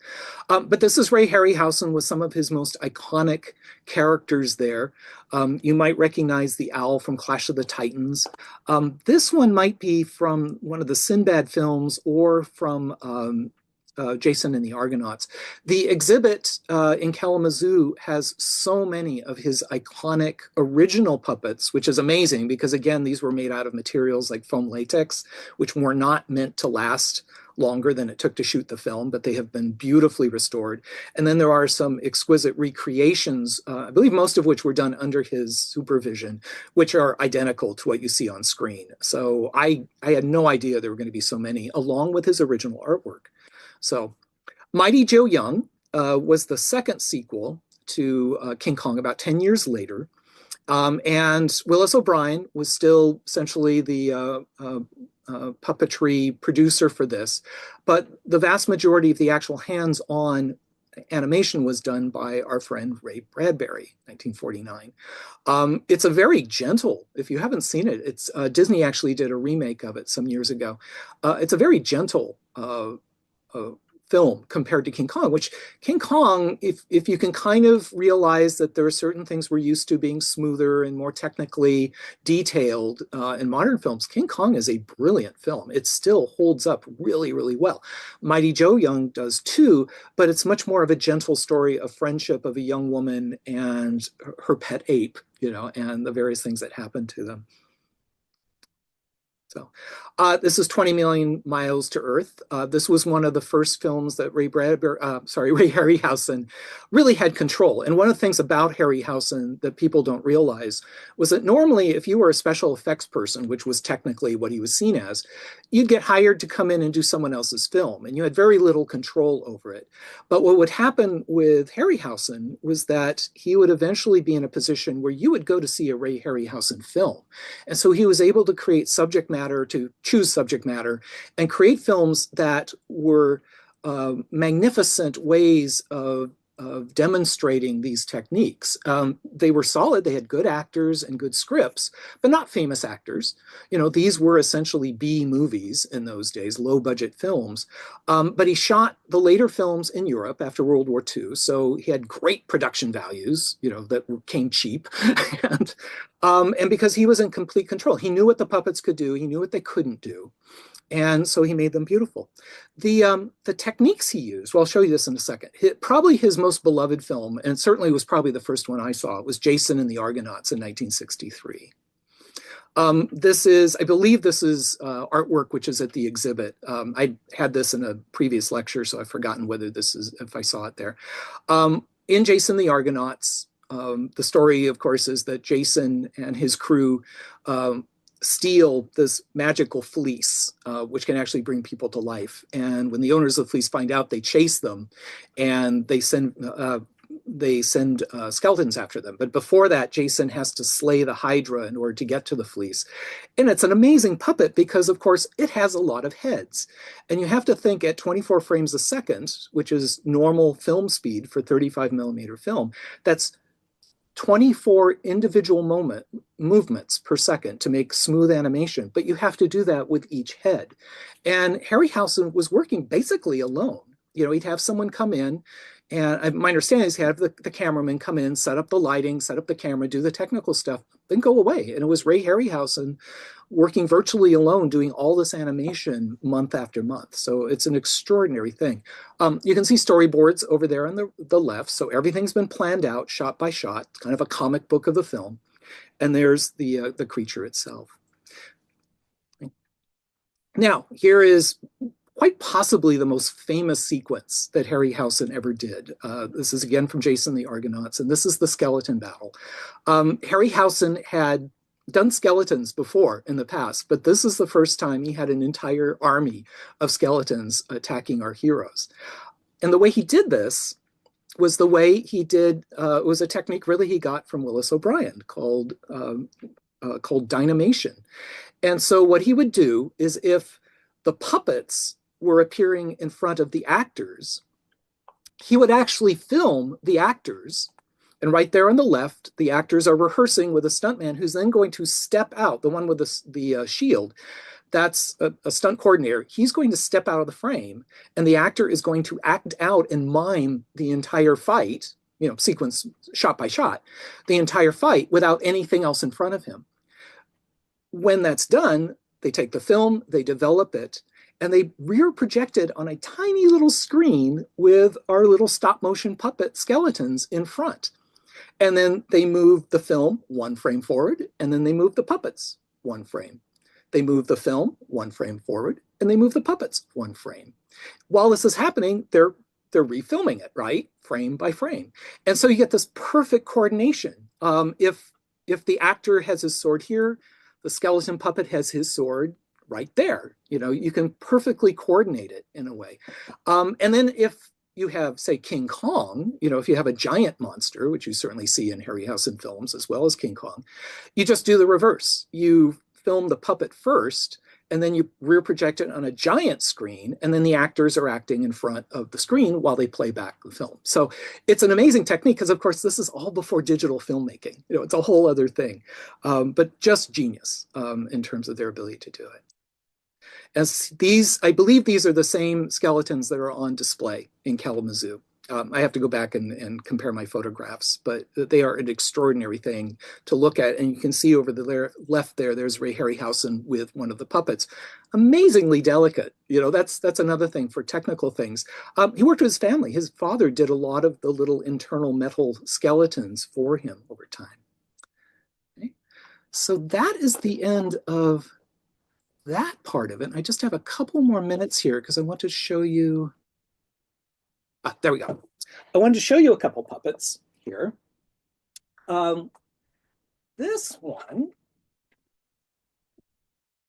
But this is Ray Harryhausen with some of his most iconic characters there. You might recognize the owl from Clash of the Titans. This one might be from one of the Sinbad films or from Jason and the Argonauts. The exhibit in Kalamazoo has so many of his iconic original puppets, which is amazing because, again, these were made out of materials like foam latex, which were not meant to last longer than it took to shoot the film, but they have been beautifully restored. And then there are some exquisite recreations, I believe most of which were done under his supervision, which are identical to what you see on screen. So I had no idea there were going to be so many, along with his original artwork. So Mighty Joe Young was the second sequel to King Kong about 10 years later. And Willis O'Brien was still essentially the puppetry producer for this, but the vast majority of the actual hands-on animation was done by our friend Ray Bradbury, 1949. It's a very gentle, if you haven't seen it, it's Disney actually did a remake of it some years ago. It's a very gentle film compared to King Kong, which King Kong, if you can kind of realize that there are certain things we're used to being smoother and more technically detailed in modern films, King Kong is a brilliant film. It still holds up really, really well. Mighty Joe Young does too, but it's much more of a gentle story of friendship of a young woman and her pet ape, you know, and the various things that happen to them. So this is 20 Million Miles to Earth. This was one of the first films that Ray Harryhausen really had control. And one of the things about Harryhausen that people don't realize was that normally if you were a special effects person, which was technically what he was seen as, you'd get hired to come in and do someone else's film, and you had very little control over it. But what would happen with Harryhausen was that he would eventually be in a position where you would go to see a Ray Harryhausen film. And so he was able to create subject matter, to choose subject matter, and create films that were magnificent ways of demonstrating these techniques. They were solid, they had good actors and good scripts, but not famous actors. You know, these were essentially B movies in those days, low budget films. But he shot the later films in Europe after World War II, so he had great production values, you know, that came cheap. And because he was in complete control, he knew what the puppets could do, he knew what they couldn't do. And so he made them beautiful. The techniques he used, well, I'll show you this in a second. Probably his most beloved film, and certainly was probably the first one I saw, was Jason and the Argonauts in 1963. This is, I believe this is artwork which is at the exhibit. I had this in a previous lecture, so I've forgotten whether this is, if I saw it there. In Jason the Argonauts, the story, of course, is that Jason and his crew steal this magical fleece, which can actually bring people to life. And when the owners of the fleece find out, they chase them, and they send skeletons after them. But before that, Jason has to slay the Hydra in order to get to the fleece. And it's an amazing puppet because, of course, it has a lot of heads. And you have to think at 24 frames a second, which is normal film speed for 35 millimeter film, that's 24 individual movements per second to make smooth animation, but you have to do that with each head. And Harryhausen was working basically alone. You know, he'd have someone come in, and my understanding is he'd have the cameraman come in, set up the lighting, set up the camera, do the technical stuff, then go away. And it was Ray Harryhausen working virtually alone, doing all this animation month after month. So it's an extraordinary thing. You can see storyboards over there on the left. So everything's been planned out shot by shot, kind of a comic book of the film. And there's the creature itself. Now, here is quite possibly the most famous sequence that Harryhausen ever did. This is again from Jason the Argonauts, and this is the skeleton battle. Harryhausen had done skeletons before in the past, but this is the first time he had an entire army of skeletons attacking our heroes. And the way he did this was the way he did, it was a technique really he got from Willis O'Brien called dynamation. And so what he would do is if the puppets were appearing in front of the actors, he would actually film the actors. And right there on the left, the actors are rehearsing with a stuntman who's then going to step out, the one with the shield. That's a stunt coordinator. He's going to step out of the frame, and the actor is going to act out and mime the entire fight, you know, sequence shot by shot, the entire fight without anything else in front of him. When that's done, they take the film, they develop it, and they rear projected on a tiny little screen with our little stop motion puppet skeletons in front. And then they move the film 1 frame forward, and then they move the puppets 1 frame. They move the film 1 frame forward, and they move the puppets 1 frame. While this is happening, they're refilming it, right? Frame by frame. And so you get this perfect coordination. If the actor has his sword here, the skeleton puppet has his sword right there. You know, you can perfectly coordinate it in a way. And then if you have, say, King Kong, you know, if you have a giant monster, which you certainly see in Harryhausen films as well as King Kong, you just do the reverse. You film the puppet first, and then you rear project it on a giant screen, and then the actors are acting in front of the screen while they play back the film. So it's an amazing technique because, of course, this is all before digital filmmaking. You know, it's a whole other thing, but just genius in terms of their ability to do it. As these, I believe these are the same skeletons that are on display in Kalamazoo. I have to go back and compare my photographs, but they are an extraordinary thing to look at. And you can see over the left there, there's Ray Harryhausen with one of the puppets. Amazingly delicate. You know, that's another thing for technical things. He worked with his family. His father did a lot of the little internal metal skeletons for him over time. Okay. So that is the end of that part of it. I just have a couple more minutes here because I want to show you. There we go. I wanted to show you a couple puppets here. This one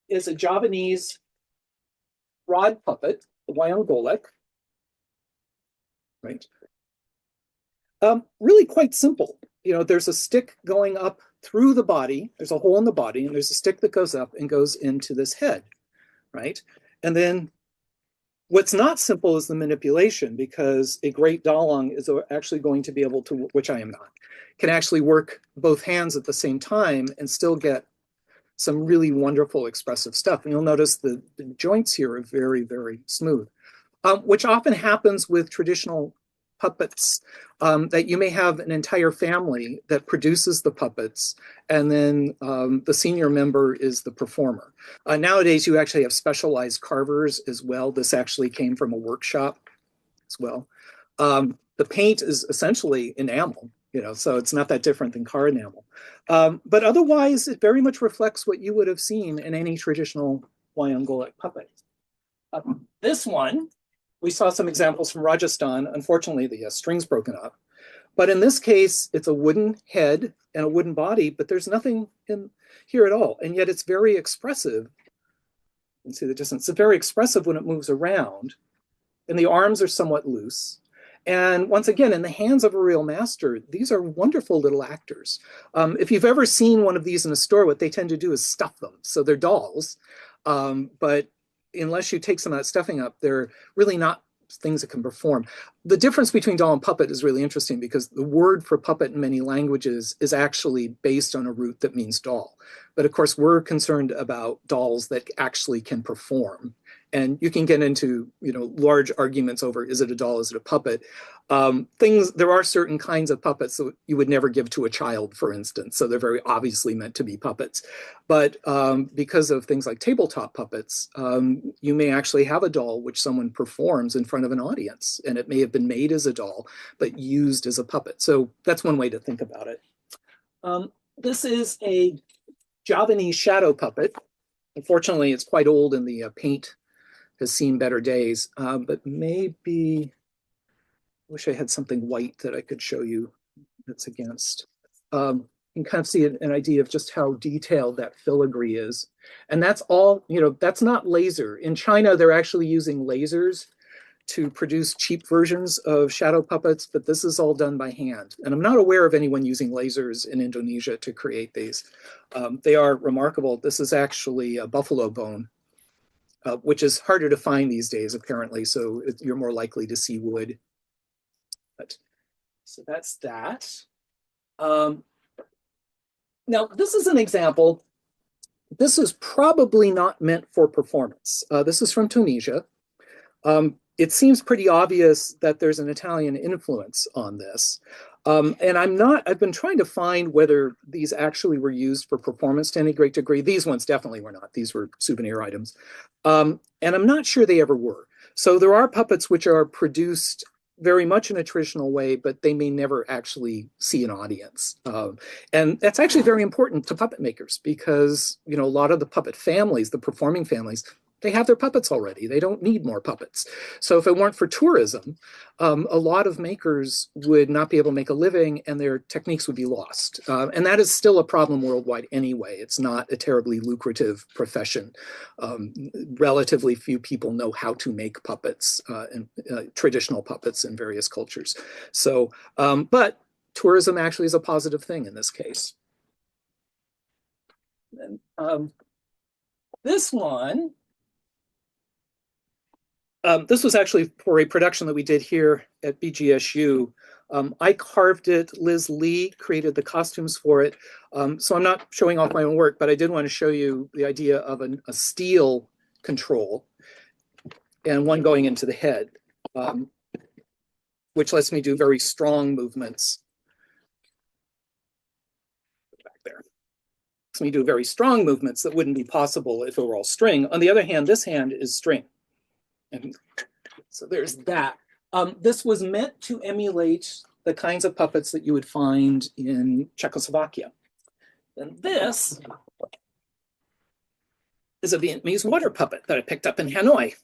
is a Javanese rod puppet, the wayang golek. Right. Really quite simple. You know, there's a stick going up through the body. There's a hole in the body, and there's a stick that goes up and goes into this head, right? And then what's not simple is the manipulation, because a great Dalong is actually going to be able to, which I am not, can actually work both hands at the same time and still get some really wonderful expressive stuff. And you'll notice the joints here are very, very smooth, which often happens with traditional puppets, that you may have an entire family that produces the puppets, and then the senior member is the performer. Nowadays, you actually have specialized carvers as well. This actually came from a workshop as well. The paint is essentially enamel, you know, so it's not that different than car enamel. But otherwise, it very much reflects what you would have seen in any traditional wayang golek puppet. This one, we saw some examples from Rajasthan. Unfortunately, the string's broken up. But in this case, it's a wooden head and a wooden body, but there's nothing in here at all. And yet it's very expressive. You can see the distance. It's very expressive when it moves around. And the arms are somewhat loose. And once again, in the hands of a real master, these are wonderful little actors. If you've ever seen one of these in a store, what they tend to do is stuff them. So they're dolls, but unless you take some of that stuffing up, they're really not things that can perform. The difference between doll and puppet is really interesting, because the word for puppet in many languages is actually based on a root that means doll. But of course, we're concerned about dolls that actually can perform. And you can get into, you know, large arguments over, is it a doll, is it a puppet? There are certain kinds of puppets that you would never give to a child, for instance. So they're very obviously meant to be puppets. But because of things like tabletop puppets, you may actually have a doll which someone performs in front of an audience. And it may have been made as a doll, but used as a puppet. So that's one way to think about it. This is a Javanese shadow puppet. Unfortunately, it's quite old and the paint has seen better days, but maybe, I wish I had something white that I could show you that's against. You can kind of see an idea of just how detailed that filigree is. And that's all, you know, that's not laser. In China, they're actually using lasers to produce cheap versions of shadow puppets, but this is all done by hand. And I'm not aware of anyone using lasers in Indonesia to create these. They are remarkable. This is actually a buffalo bone, which is harder to find these days, apparently. So you're more likely to see wood. But, so that's that. Now, this is an example. This is probably not meant for performance. This is from Tunisia. It seems pretty obvious that there's an Italian influence on this. And I've been trying to find whether these actually were used for performance to any great degree. These ones definitely were not. These were souvenir items. And I'm not sure they ever were. So there are puppets which are produced very much in a traditional way, but they may never actually see an audience. And that's actually very important to puppet makers because, a lot of the puppet families, the performing families, they have their puppets already. They don't need more puppets. So if it weren't for tourism, a lot of makers would not be able to make a living and their techniques would be lost. And that is still a problem worldwide anyway. It's not a terribly lucrative profession. Relatively few people know how to make puppets, and traditional puppets in various cultures. So, but tourism actually is a positive thing in this case. And this one, this was actually for a production that we did here at BGSU. I carved it. Liz Lee created the costumes for it. So I'm not showing off my own work, but I did want to show you the idea of a steel control and one going into the head, which lets me do very strong movements. Back there. Lets me do very strong movements that wouldn't be possible if it were all string. On the other hand, this hand is string. And so there's that. This was meant to emulate the kinds of puppets that you would find in Czechoslovakia. And this is a Vietnamese water puppet that I picked up in Hanoi.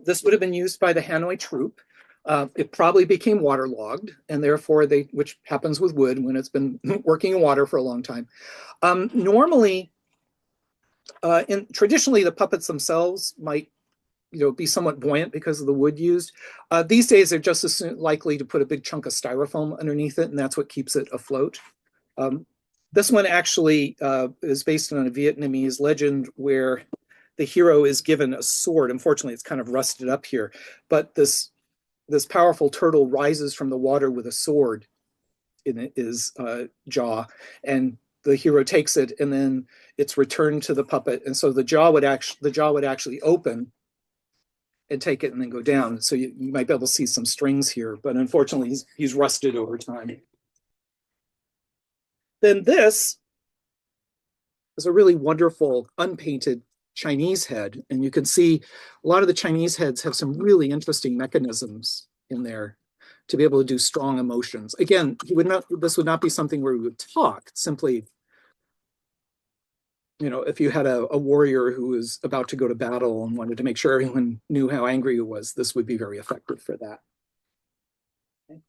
This would have been used by the Hanoi troupe. It probably became waterlogged, and therefore which happens with wood when it's been working in water for a long time. Normally, traditionally, the puppets themselves might be somewhat buoyant because of the wood used. These days, they're just as likely to put a big chunk of styrofoam underneath it, and that's what keeps it afloat. This one actually is based on a Vietnamese legend where the hero is given a sword. Unfortunately, it's kind of rusted up here, but this powerful turtle rises from the water with a sword in his jaw, and the hero takes it, and then it's returned to the puppet, and so the jaw would actually open and take it and then go down. So you might be able to see some strings here, but unfortunately he's rusted over time. Then this is a really wonderful unpainted Chinese head. And you can see a lot of the Chinese heads have some really interesting mechanisms in there to be able to do strong emotions. Again, this would not be something where we would talk, simply if you had a warrior who was about to go to battle and wanted to make sure everyone knew how angry he was, this would be very effective for that. Okay.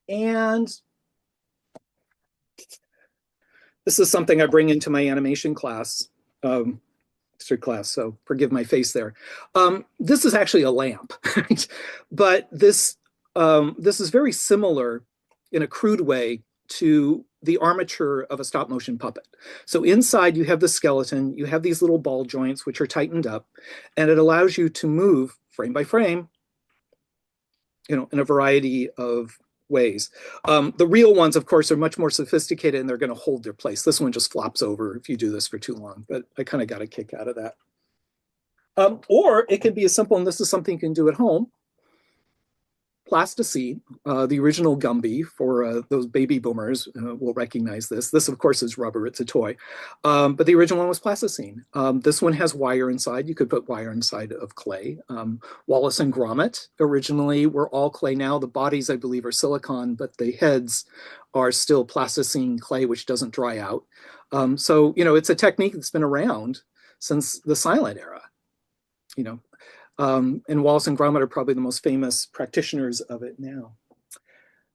And this is something I bring into my animation class, so forgive my face there. This is actually a lamp, right? But this is very similar in a crude way to the armature of a stop motion puppet. So inside you have the skeleton, you have these little ball joints which are tightened up, and it allows you to move frame by frame, in a variety of ways. The real ones, of course, are much more sophisticated and they're going to hold their place. This one just flops over if you do this for too long, but I kind of got a kick out of that. Or it could be as simple, and this is something you can do at home. Plasticine, the original Gumby for those baby boomers will recognize this. This, of course, is rubber. It's a toy. But the original one was plasticine. This one has wire inside. You could put wire inside of clay. Wallace and Gromit originally were all clay. Now the bodies, I believe, are silicone, but the heads are still plasticine clay, which doesn't dry out. So, it's a technique that's been around since the silent era. And Wallace and Gromit are probably the most famous practitioners of it now.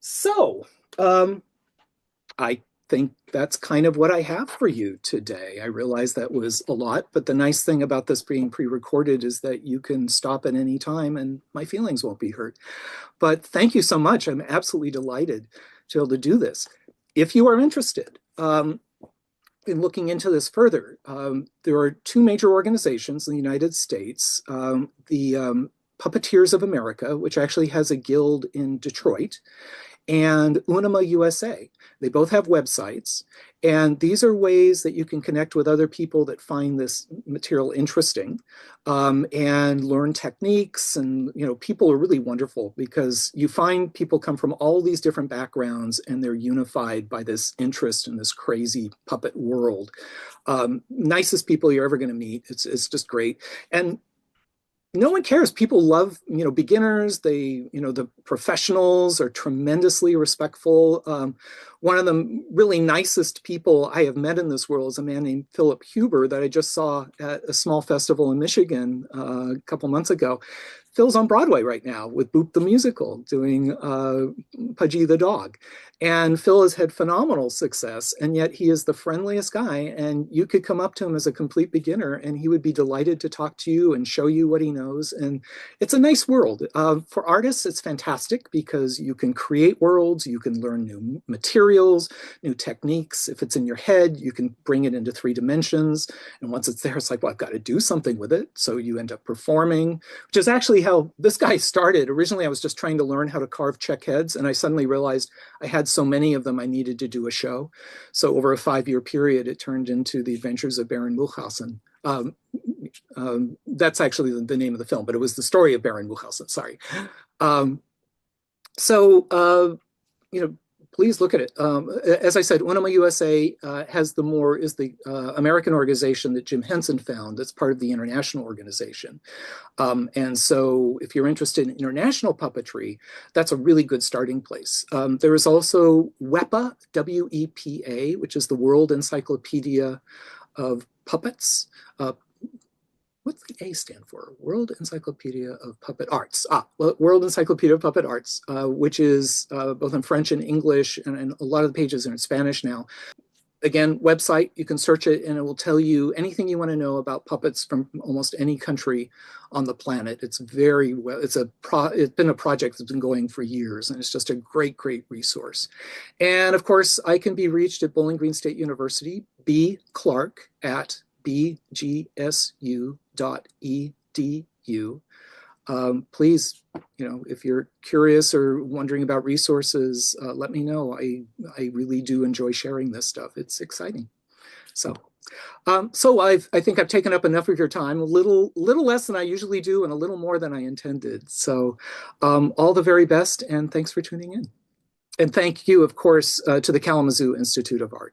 So I think that's kind of what I have for you today. I realize that was a lot, but the nice thing about this being pre-recorded is that you can stop at any time and my feelings won't be hurt. But thank you so much. I'm absolutely delighted to be able to do this. If you are interested, in looking into this further, there are two major organizations in the United States, the Puppeteers of America, which actually has a guild in Detroit, and Unima USA. They both have websites, and these are ways that you can connect with other people that find this material interesting, and learn techniques. And people are really wonderful because you find people come from all these different backgrounds, and they're unified by this interest in this crazy puppet world. Nicest people you're ever going to meet. It's just great. And no one cares. People love, beginners. The professionals are tremendously respectful. One of the really nicest people I have met in this world is a man named Philip Huber that I just saw at a small festival in Michigan a couple months ago. Phil's on Broadway right now with Boop the Musical, doing Pudgy the Dog. And Phil has had phenomenal success, and yet he is the friendliest guy. And you could come up to him as a complete beginner, and he would be delighted to talk to you and show you what he knows. And it's a nice world. For artists, it's fantastic because you can create worlds, you can learn new materials, new techniques. If it's in your head, you can bring it into 3 dimensions. And once it's there, it's like, well, I've got to do something with it. So you end up performing, which is actually how this guy started. Originally, I was just trying to learn how to carve Czech heads, and I suddenly realized I had so many of them I needed to do a show. So over a 5-year period, it turned into The Adventures of Baron Munchausen. That's actually the name of the film, but it was the story of Baron Munchausen, sorry. Please look at it. As I said, Unima USA is the American organization that Jim Henson found that's part of the international organization. And so if you're interested in international puppetry, that's a really good starting place. There is also WEPA, W-E-P-A, which is the World Encyclopedia of Puppets. What's the A stand for? World Encyclopedia of Puppet Arts. World Encyclopedia of Puppet Arts, which is both in French and English, and a lot of the pages are in Spanish now. Again, website, you can search it and it will tell you anything you want to know about puppets from almost any country on the planet. It's very well, it's been a project that's been going for years, and it's just a great, great resource. And of course, I can be reached at Bowling Green State University, B.Clark at bgsu.edu. Please, if you're curious or wondering about resources, let me know. I really do enjoy sharing this stuff. It's exciting. So I think I've taken up enough of your time, a little less than I usually do and a little more than I intended. So all the very best, and thanks for tuning in. And thank you, of course, to the Kalamazoo Institute of Arts.